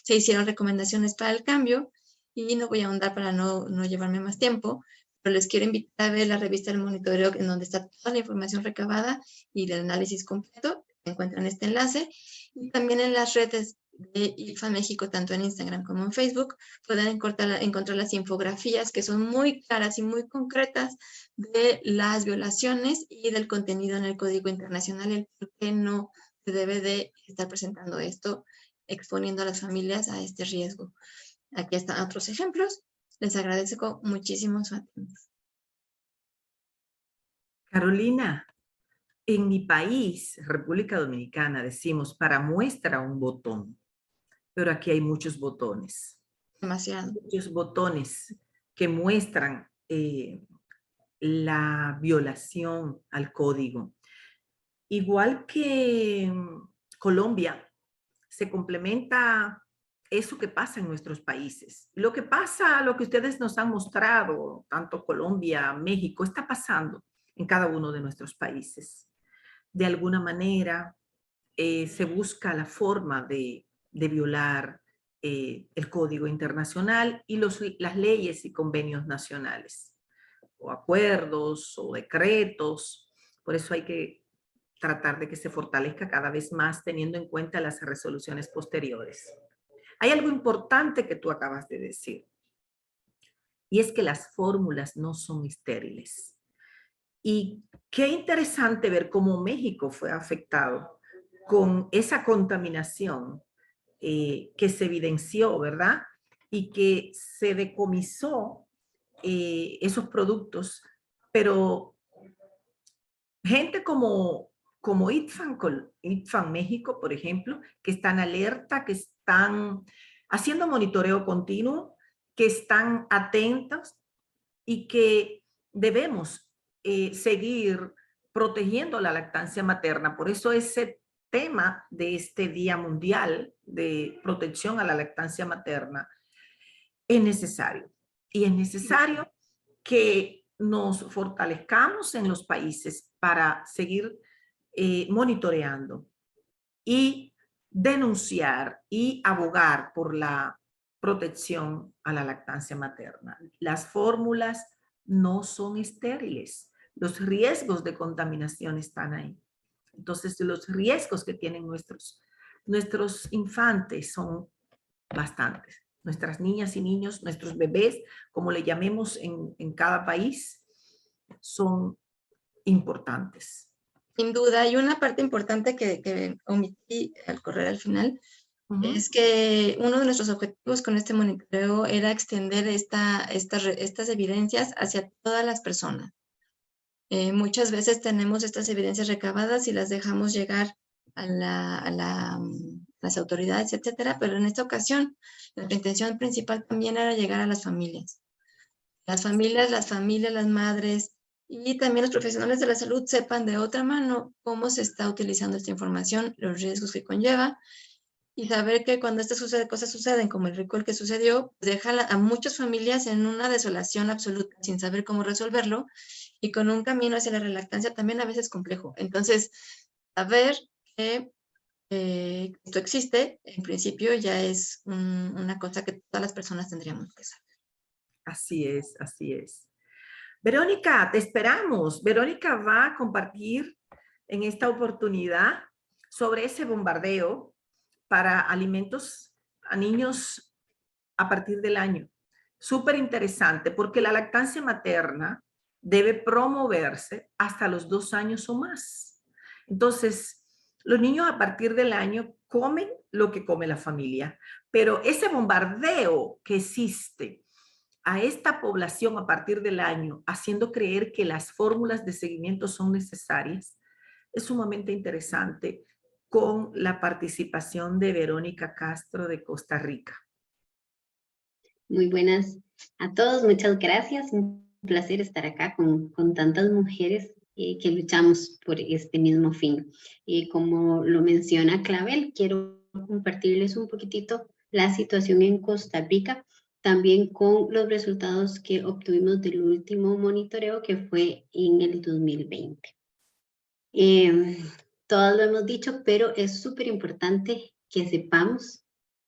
Se hicieron recomendaciones para el cambio, y no voy a ahondar para no llevarme más tiempo, pero les quiero invitar a ver la revista del monitoreo en donde está toda la información recabada y el análisis completo. Encuentran este enlace, y también en las redes de ILFA México, tanto en Instagram como en Facebook, pueden encontrar las infografías que son muy claras y muy concretas de las violaciones y del contenido en el Código Internacional, el por qué no se debe de estar presentando esto, exponiendo a las familias a este riesgo. Aquí están otros ejemplos. Les agradezco muchísimo su atención. Carolina, en mi país, República Dominicana, decimos para muestra un botón, pero aquí hay muchos botones. Demasiado. Muchos botones que muestran la violación al código. Igual que Colombia, se complementa eso que pasa en nuestros países. Lo que pasa, lo que ustedes nos han mostrado, tanto Colombia, México, está pasando en cada uno de nuestros países. De alguna manera, se busca la forma de violar el Código Internacional y las leyes y convenios nacionales, o acuerdos o decretos. Por eso hay que tratar de que se fortalezca cada vez más teniendo en cuenta las resoluciones posteriores. Hay algo importante que tú acabas de decir, y es que las fórmulas no son estériles. Y qué interesante ver cómo México fue afectado con esa contaminación que se evidenció, ¿verdad? Y que se decomisó esos productos, pero gente como ITFAN México, por ejemplo, que están alerta, que están haciendo monitoreo continuo, que están atentos y que debemos seguir protegiendo la lactancia materna. Por eso ese tema de este Día Mundial de Protección a la Lactancia Materna es necesario. Y es necesario que nos fortalezcamos en los países para seguir monitoreando y denunciar y abogar por la protección a la lactancia materna. Las fórmulas no son estériles. Los riesgos de contaminación están ahí. Entonces, los riesgos que tienen nuestros infantes son bastantes. Nuestras niñas y niños, nuestros bebés, como le llamemos en cada país, son importantes. Sin duda, y una parte importante que omití al correr al final, es que uno de nuestros objetivos con este monitoreo era extender estas evidencias hacia todas las personas. Muchas veces tenemos estas evidencias recabadas y las dejamos llegar a las autoridades, etcétera, pero en esta ocasión nuestra intención principal también era llegar a las familias. Las familias, las madres y también los profesionales de la salud sepan de otra mano cómo se está utilizando esta información, los riesgos que conlleva, y saber que cuando estas cosas suceden, como el recall que sucedió, deja a muchas familias en una desolación absoluta, sin saber cómo resolverlo, y con un camino hacia la relactancia también a veces complejo. Entonces, saber que esto existe, en principio ya es una cosa que todas las personas tendríamos que saber. Así es, así es. Verónica, te esperamos. Verónica va a compartir en esta oportunidad sobre ese bombardeo para alimentos a niños a partir del año. Súper interesante porque la lactancia materna debe promoverse hasta los 2 años o más. Entonces, los niños a partir del año comen lo que come la familia, pero ese bombardeo que existe a esta población a partir del año, haciendo creer que las fórmulas de seguimiento son necesarias, es sumamente interesante con la participación de Verónica Castro de Costa Rica. Muy buenas a todos, muchas gracias. Un placer estar acá con tantas mujeres que luchamos por este mismo fin. Como lo menciona Clavel, quiero compartirles un poquitito la situación en Costa Rica, también con los resultados que obtuvimos del último monitoreo que fue en el 2020. Todos lo hemos dicho, pero es súper importante que sepamos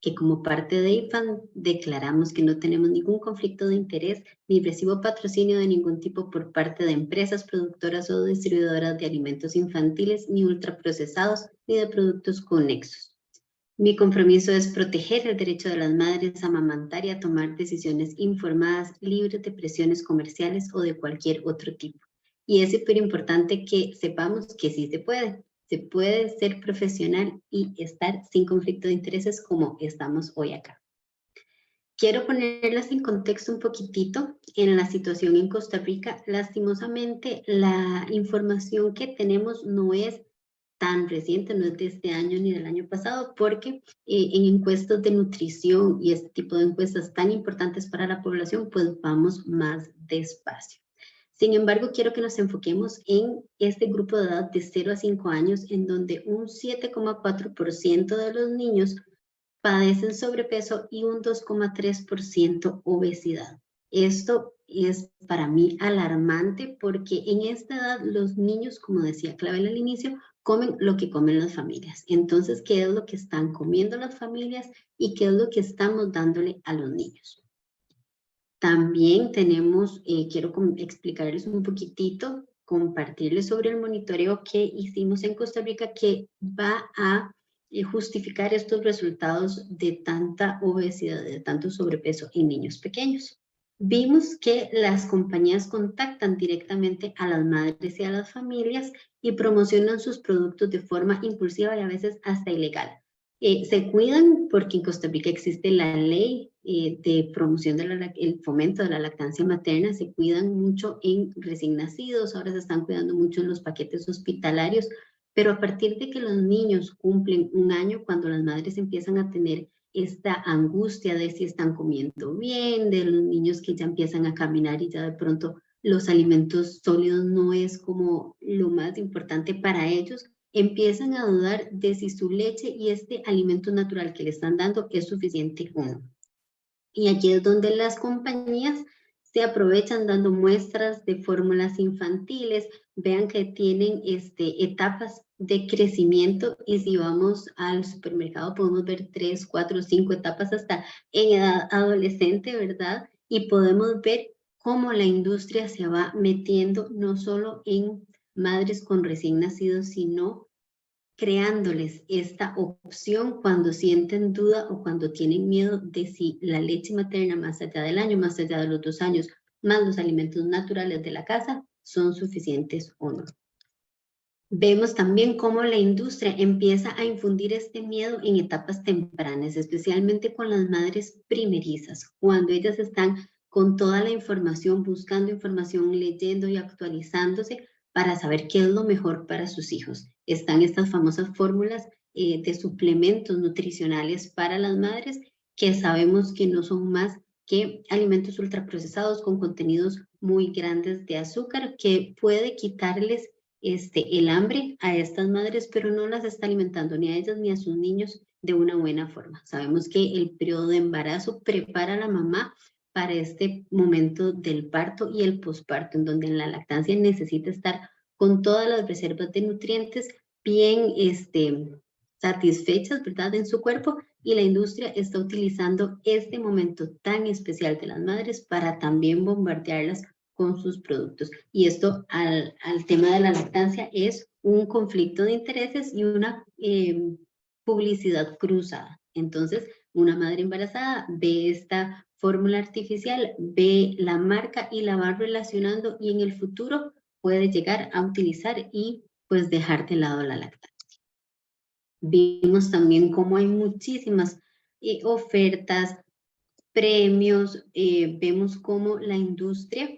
que como parte de IFAN declaramos que no tenemos ningún conflicto de interés ni recibo patrocinio de ningún tipo por parte de empresas productoras o distribuidoras de alimentos infantiles ni ultraprocesados ni de productos conexos. Mi compromiso es proteger el derecho de las madres a amamantar y a tomar decisiones informadas, libres de presiones comerciales o de cualquier otro tipo. Y es súper importante que sepamos que sí se puede. Se puede ser profesional y estar sin conflicto de intereses como estamos hoy acá. Quiero ponerlas en contexto un poquitito en la situación en Costa Rica. Lastimosamente, la información que tenemos no es tan reciente, no es de este año ni del año pasado, porque en encuestas de nutrición y este tipo de encuestas tan importantes para la población, pues vamos más despacio. Sin embargo, quiero que nos enfoquemos en este grupo de edad de 0 a 5 años, en donde un 7,4% de los niños padecen sobrepeso y un 2,3% obesidad. Esto es para mí alarmante porque en esta edad los niños, como decía Clavel al inicio, comen lo que comen las familias. Entonces, ¿qué es lo que están comiendo las familias y qué es lo que estamos dándole a los niños? También tenemos, quiero explicarles un poquitito, compartirles sobre el monitoreo que hicimos en Costa Rica que va a justificar estos resultados de tanta obesidad, de tanto sobrepeso en niños pequeños. Vimos que las compañías contactan directamente a las madres y a las familias y promocionan sus productos de forma impulsiva y a veces hasta ilegal. Se cuidan porque en Costa Rica existe la ley de promoción del fomento de la lactancia materna. Se cuidan mucho en recién nacidos, ahora se están cuidando mucho en los paquetes hospitalarios, pero a partir de que los niños cumplen 1 año, cuando las madres empiezan a tener esta angustia de si están comiendo bien, de los niños que ya empiezan a caminar y ya de pronto los alimentos sólidos no es como lo más importante para ellos, empiezan a dudar de si su leche y este alimento natural que le están dando es suficiente o no. Y aquí es donde las compañías se aprovechan dando muestras de fórmulas infantiles. Vean que tienen etapas de crecimiento, y si vamos al supermercado podemos ver 3, 4, 5 etapas hasta en edad adolescente, ¿verdad? Y podemos ver cómo la industria se va metiendo no solo en madres con recién nacidos, sino creándoles esta opción cuando sienten duda o cuando tienen miedo de si la leche materna más allá del año, más allá de los 2 años, más los alimentos naturales de la casa son suficientes o no. Vemos también cómo la industria empieza a infundir este miedo en etapas tempranas, especialmente con las madres primerizas, cuando ellas están con toda la información, buscando información, leyendo y actualizándose para saber qué es lo mejor para sus hijos. Están estas famosas fórmulas de suplementos nutricionales para las madres que sabemos que no son más que alimentos ultraprocesados con contenidos muy grandes de azúcar que puede quitarles el hambre a estas madres, pero no las está alimentando ni a ellas ni a sus niños de una buena forma. Sabemos que el periodo de embarazo prepara a la mamá para este momento del parto y el posparto, en donde en la lactancia necesita estar con todas las reservas de nutrientes bien satisfechas, ¿verdad?, en su cuerpo, y la industria está utilizando este momento tan especial de las madres para también bombardearlas con sus productos. Y esto al tema de la lactancia es un conflicto de intereses y una publicidad cruzada. Entonces, una madre embarazada ve esta fórmula artificial, ve la marca y la va relacionando, y en el futuro puede llegar a utilizar y pues dejar de lado la lactancia. Vimos también cómo hay muchísimas ofertas, premios, vemos cómo la industria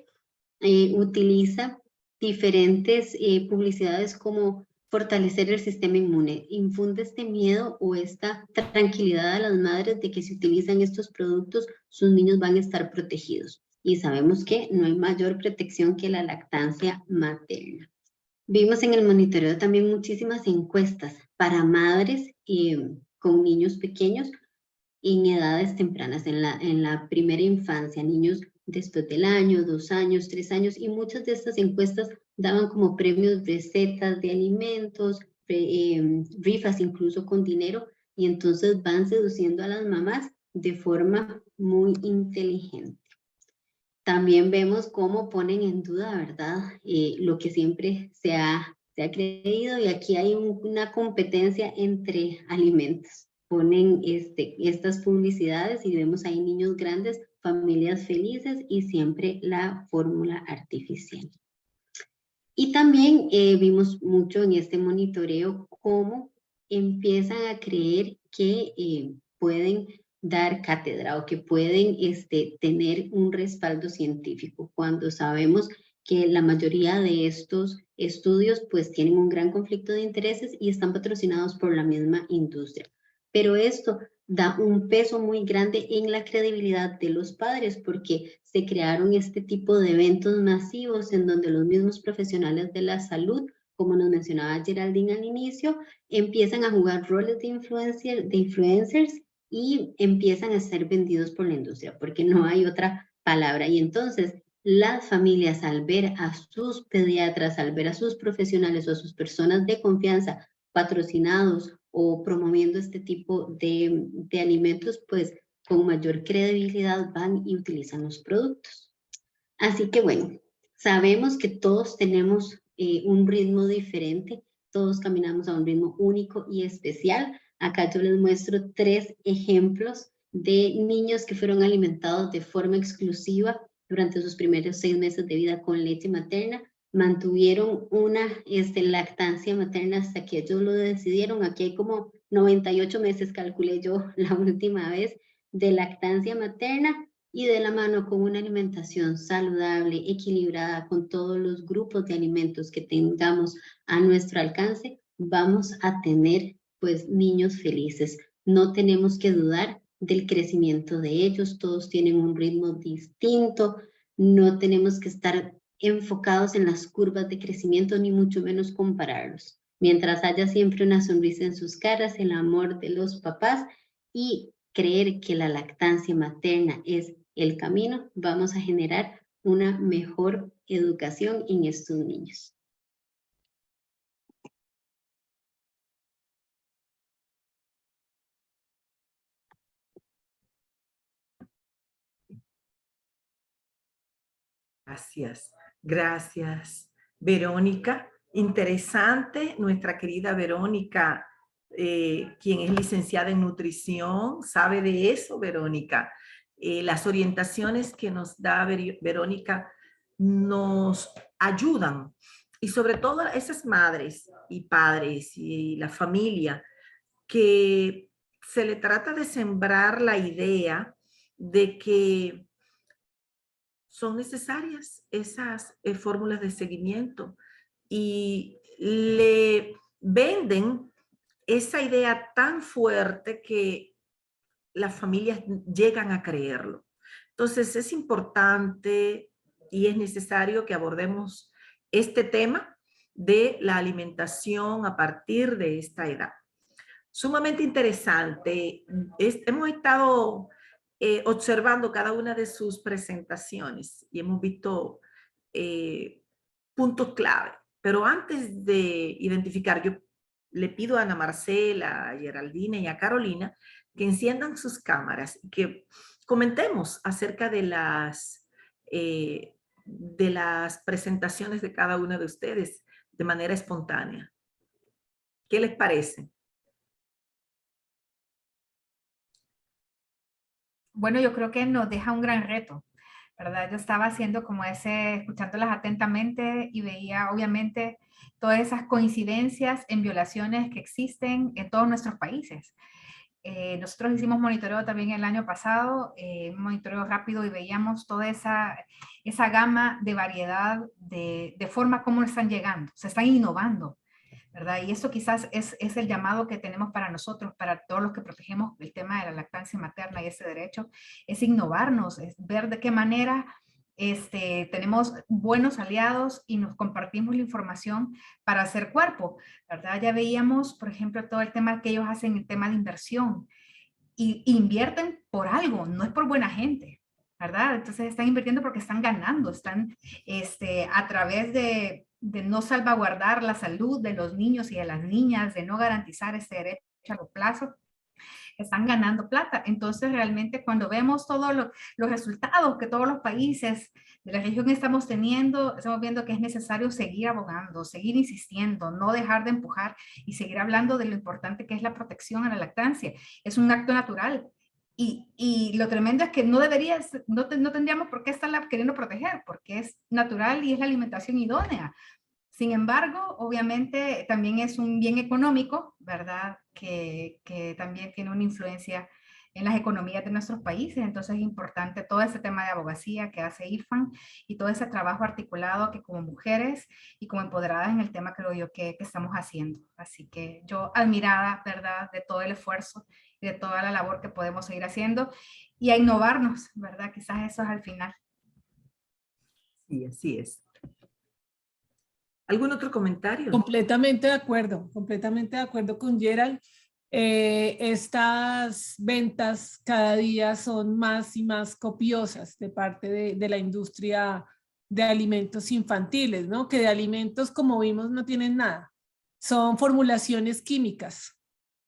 utiliza diferentes publicidades como fortalecer el sistema inmune, infunde este miedo o esta tranquilidad a las madres de que si utilizan estos productos sus niños van a estar protegidos, y sabemos que no hay mayor protección que la lactancia materna. Vimos en el monitoreo también muchísimas encuestas para madres con niños pequeños en edades tempranas, en la primera infancia, niños después del año, 2 años, 3 años, y muchas de estas encuestas daban como premios recetas de alimentos, rifas incluso con dinero, y entonces van seduciendo a las mamás de forma muy inteligente. También vemos cómo ponen en duda, ¿verdad?, lo que siempre se ha creído, y aquí hay una competencia entre alimentos. Ponen estas publicidades y vemos ahí niños grandes, familias felices y siempre la fórmula artificial. Y también vimos mucho en este monitoreo cómo empiezan a creer que pueden dar cátedra o que pueden tener un respaldo científico, cuando sabemos que la mayoría de estos estudios pues tienen un gran conflicto de intereses y están patrocinados por la misma industria. Pero esto da un peso muy grande en la credibilidad de los padres, porque se crearon este tipo de eventos masivos en donde los mismos profesionales de la salud, como nos mencionaba Geraldine al inicio, empiezan a jugar roles de influencers y empiezan a ser vendidos por la industria, porque no hay otra palabra. Y entonces las familias, al ver a sus pediatras, al ver a sus profesionales o a sus personas de confianza patrocinados o promoviendo este tipo de alimentos, pues con mayor credibilidad van y utilizan los productos. Así que bueno, sabemos que todos tenemos un ritmo diferente, todos caminamos a un ritmo único y especial, Acá yo les muestro 3 ejemplos de niños que fueron alimentados de forma exclusiva durante sus primeros 6 meses de vida con leche materna. Mantuvieron una lactancia materna hasta que ellos lo decidieron. Aquí hay como 98 meses, calculé yo la última vez, de lactancia materna, y de la mano con una alimentación saludable, equilibrada, con todos los grupos de alimentos que tengamos a nuestro alcance, vamos a tener pues niños felices. No tenemos que dudar del crecimiento de ellos, todos tienen un ritmo distinto, no tenemos que estar enfocados en las curvas de crecimiento, ni mucho menos compararlos. Mientras haya siempre una sonrisa en sus caras, el amor de los papás y creer que la lactancia materna es el camino, vamos a generar una mejor educación en estos niños. Gracias, gracias. Verónica, interesante, nuestra querida Verónica, quien es licenciada en nutrición, sabe de eso, Verónica. Las orientaciones que nos da Verónica nos ayudan, y sobre todo a esas madres y padres y la familia, que se le trata de sembrar la idea de que son necesarias esas fórmulas de seguimiento, y le venden esa idea tan fuerte que las familias llegan a creerlo. Entonces es importante y es necesario que abordemos este tema de la alimentación a partir de esta edad. Sumamente interesante. Hemos estado observando cada una de sus presentaciones y hemos visto puntos clave. Pero antes de identificar, yo le pido a Ana Marcela, a Geraldine y a Carolina que enciendan sus cámaras y que comentemos acerca de las presentaciones de cada una de ustedes de manera espontánea. ¿Qué les parece? Bueno, yo creo que nos deja un gran reto, ¿verdad? Yo estaba haciendo como escuchándolas atentamente y veía obviamente todas esas coincidencias en violaciones que existen en todos nuestros países. Nosotros hicimos monitoreo también el año pasado, un monitoreo rápido, y veíamos toda esa gama de variedad de forma como están llegando, se están innovando, ¿verdad? Y eso quizás es el llamado que tenemos para nosotros, para todos los que protegemos el tema de la lactancia materna y ese derecho, es innovarnos, es ver de qué manera tenemos buenos aliados y nos compartimos la información para hacer cuerpo, ¿verdad? Ya veíamos, por ejemplo, todo el tema que ellos hacen, el tema de inversión, y invierten por algo, no es por buena gente, ¿verdad? Entonces están invirtiendo porque están ganando, están a través de no salvaguardar la salud de los niños y de las niñas, de no garantizar este derecho a largo plazo, están ganando plata. Entonces realmente cuando vemos todos los resultados que todos los países de la región estamos teniendo, estamos viendo que es necesario seguir abogando, seguir insistiendo, no dejar de empujar y seguir hablando de lo importante que es la protección a la lactancia. Es un acto natural. Y lo tremendo es que no tendríamos por qué estarla queriendo proteger, porque es natural y es la alimentación idónea. Sin embargo, obviamente también es un bien económico, ¿verdad? Que también tiene una influencia en las economías de nuestros países. Entonces es importante todo ese tema de abogacía que hace IFAN y todo ese trabajo articulado que como mujeres y como empoderadas en el tema creo yo que estamos haciendo. Así que yo admirada, ¿verdad? De todo el esfuerzo y de toda la labor que podemos seguir haciendo y a innovarnos, ¿verdad? Quizás eso es al final. Sí, así es. ¿Algún otro comentario? Completamente de acuerdo con Gerald. Estas ventas cada día son más y más copiosas de parte de la industria de alimentos infantiles, ¿no? Que de alimentos, como vimos, no tienen nada. Son formulaciones químicas,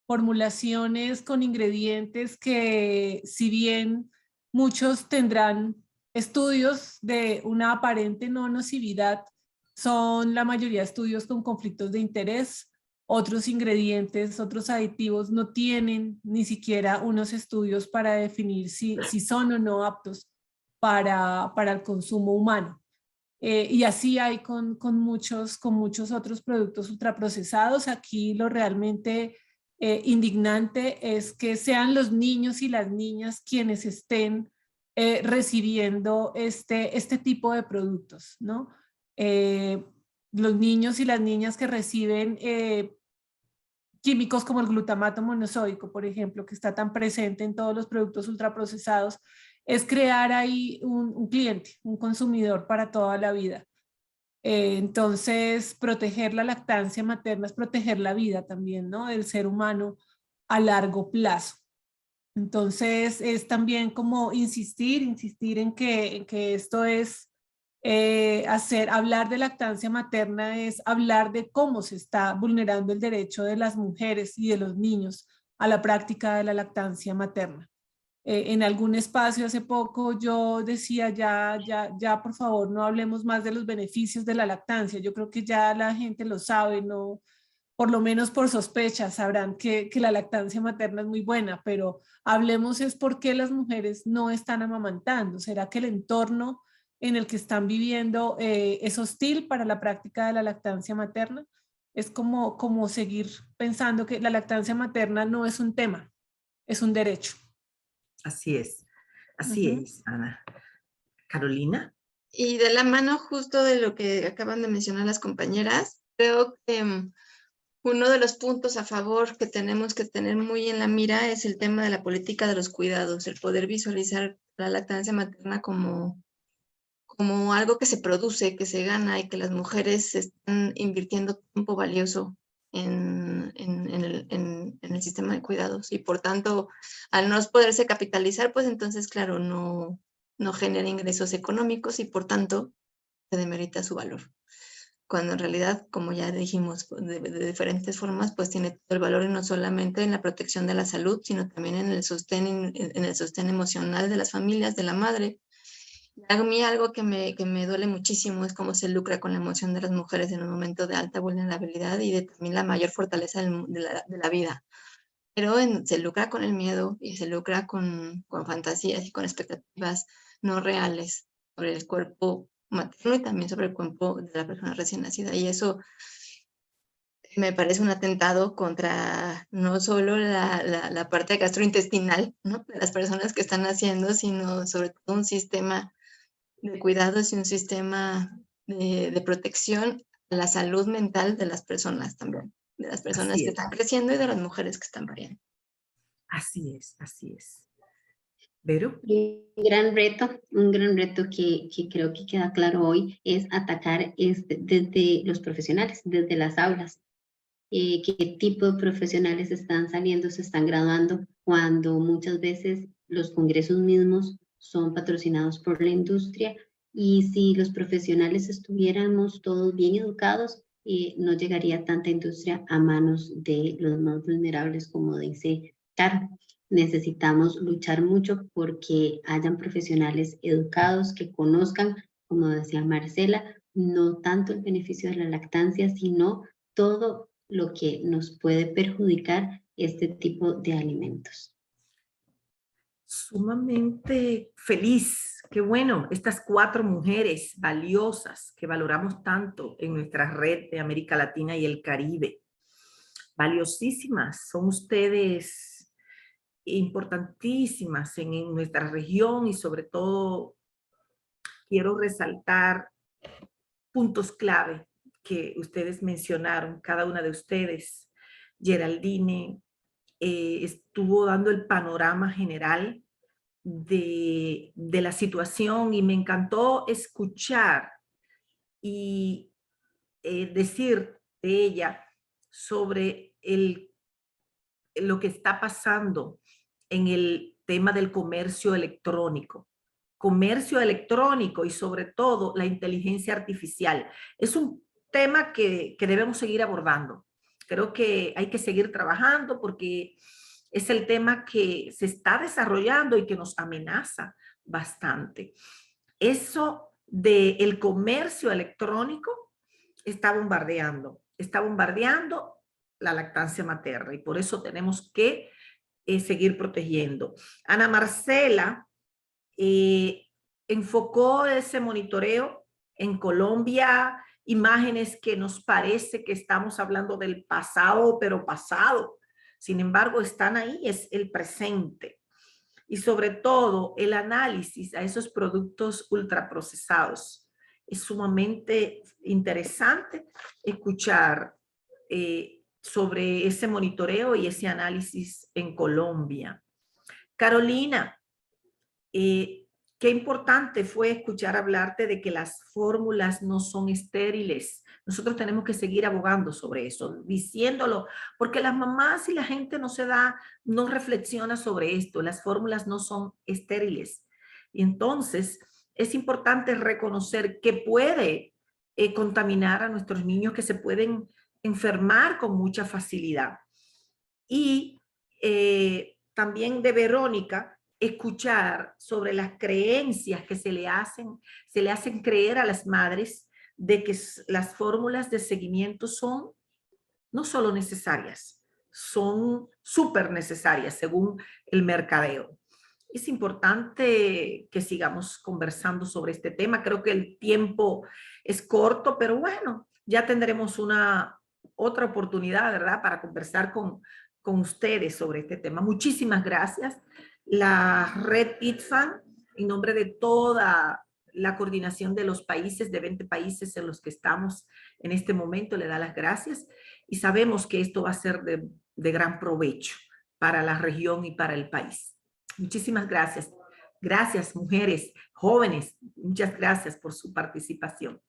formulaciones con ingredientes que, si bien muchos tendrán estudios de una aparente no nocividad, son la mayoría de estudios con conflictos de interés, otros ingredientes, otros aditivos, no tienen ni siquiera unos estudios para definir si son o no aptos para el consumo humano. Y así hay con muchos otros productos ultraprocesados. Aquí lo realmente indignante es que sean los niños y las niñas quienes estén recibiendo este tipo de productos, ¿no? Los niños y las niñas que reciben químicos como el glutamato monosódico, por ejemplo, que está tan presente en todos los productos ultraprocesados, es crear ahí un cliente, un consumidor para toda la vida. Entonces, proteger la lactancia materna es proteger la vida también, ¿no? Del ser humano a largo plazo. Entonces, es también como insistir en que esto es hablar de lactancia materna es hablar de cómo se está vulnerando el derecho de las mujeres y de los niños a la práctica de la lactancia materna. En algún espacio hace poco yo decía ya por favor no hablemos más de los beneficios de la lactancia. Yo creo que ya la gente lo sabe, no, por lo menos por sospecha sabrán que la lactancia materna es muy buena, pero hablemos es por qué las mujeres no están amamantando. ¿Será que el entorno en el que están viviendo es hostil para la práctica de la lactancia materna? Es como seguir pensando que la lactancia materna no es un tema, es un derecho. Así es, Ana. Carolina. Y de la mano justo de lo que acaban de mencionar las compañeras, creo que uno de los puntos a favor que tenemos que tener muy en la mira es el tema de la política de los cuidados, el poder visualizar la lactancia materna como algo que se produce, que se gana y que las mujeres están invirtiendo tiempo valioso en el sistema de cuidados. Y por tanto, al no poderse capitalizar, pues entonces, claro, no genera ingresos económicos y por tanto se demerita su valor. Cuando en realidad, como ya dijimos, de diferentes formas, pues tiene todo el valor y no solamente en la protección de la salud, sino también en el sostén emocional de las familias, de la madre. A mí algo que me duele muchísimo es cómo se lucra con la emoción de las mujeres en un momento de alta vulnerabilidad y de también la mayor fortaleza de la vida. Pero se lucra con el miedo y se lucra con fantasías y con expectativas no reales sobre el cuerpo materno y también sobre el cuerpo de la persona recién nacida. Y eso me parece un atentado contra no solo la parte gastrointestinal, ¿no?, de las personas que están naciendo, sino sobre todo un sistema de cuidados y un sistema de protección a la salud mental de las personas también, de las personas que están creciendo y de las mujeres que están pariendo. Así es, así es. ¿Vero? Un gran reto que creo que queda claro hoy es atacar desde los profesionales, desde las aulas. ¿Qué tipo de profesionales están saliendo, se están graduando, cuando muchas veces los congresos mismos son patrocinados por la industria? Y si los profesionales estuviéramos todos bien educados, no llegaría tanta industria a manos de los más vulnerables, como dice Caro. Necesitamos luchar mucho porque hayan profesionales educados que conozcan, como decía Marcela, no tanto el beneficio de la lactancia, sino todo lo que nos puede perjudicar este tipo de alimentos. Sumamente feliz. Qué bueno, estas 4 mujeres valiosas que valoramos tanto en nuestra red de América Latina y el Caribe. Valiosísimas, son ustedes importantísimas en nuestra región y sobre todo quiero resaltar puntos clave que ustedes mencionaron, cada una de ustedes. Geraldine estuvo dando el panorama general de la situación y me encantó escuchar y decir de ella sobre lo que está pasando en el tema del comercio electrónico. Comercio electrónico y sobre todo la inteligencia artificial. Es un tema que debemos seguir abordando. Creo que hay que seguir trabajando porque es el tema que se está desarrollando y que nos amenaza bastante. Eso del comercio electrónico está bombardeando la lactancia materna y por eso tenemos que seguir protegiendo. Ana Marcela enfocó ese monitoreo en Colombia, imágenes que nos parece que estamos hablando del pasado, pero pasado. Sin embargo, están ahí, es el presente. Y sobre todo, el análisis a esos productos ultraprocesados. Es sumamente interesante escuchar sobre ese monitoreo y ese análisis en Colombia. Carolina, qué importante fue escuchar hablarte de que las fórmulas no son estériles. Nosotros tenemos que seguir abogando sobre eso, diciéndolo, porque las mamás y la gente no reflexiona sobre esto. Las fórmulas no son estériles. Y entonces es importante reconocer que puede contaminar a nuestros niños, que se pueden enfermar con mucha facilidad. Y también de Verónica, escuchar sobre las creencias que se le hacen creer a las madres de que las fórmulas de seguimiento son no solo necesarias, son súper necesarias según el mercadeo. Es importante que sigamos conversando sobre este tema. Creo que el tiempo es corto, pero bueno, ya tendremos otra oportunidad, ¿verdad?, para conversar con ustedes sobre este tema. Muchísimas gracias. La red ITFAN, en nombre de toda la coordinación de los países, de 20 países en los que estamos en este momento, le da las gracias y sabemos que esto va a ser de gran provecho para la región y para el país. Muchísimas gracias. Gracias, mujeres, jóvenes. Muchas gracias por su participación.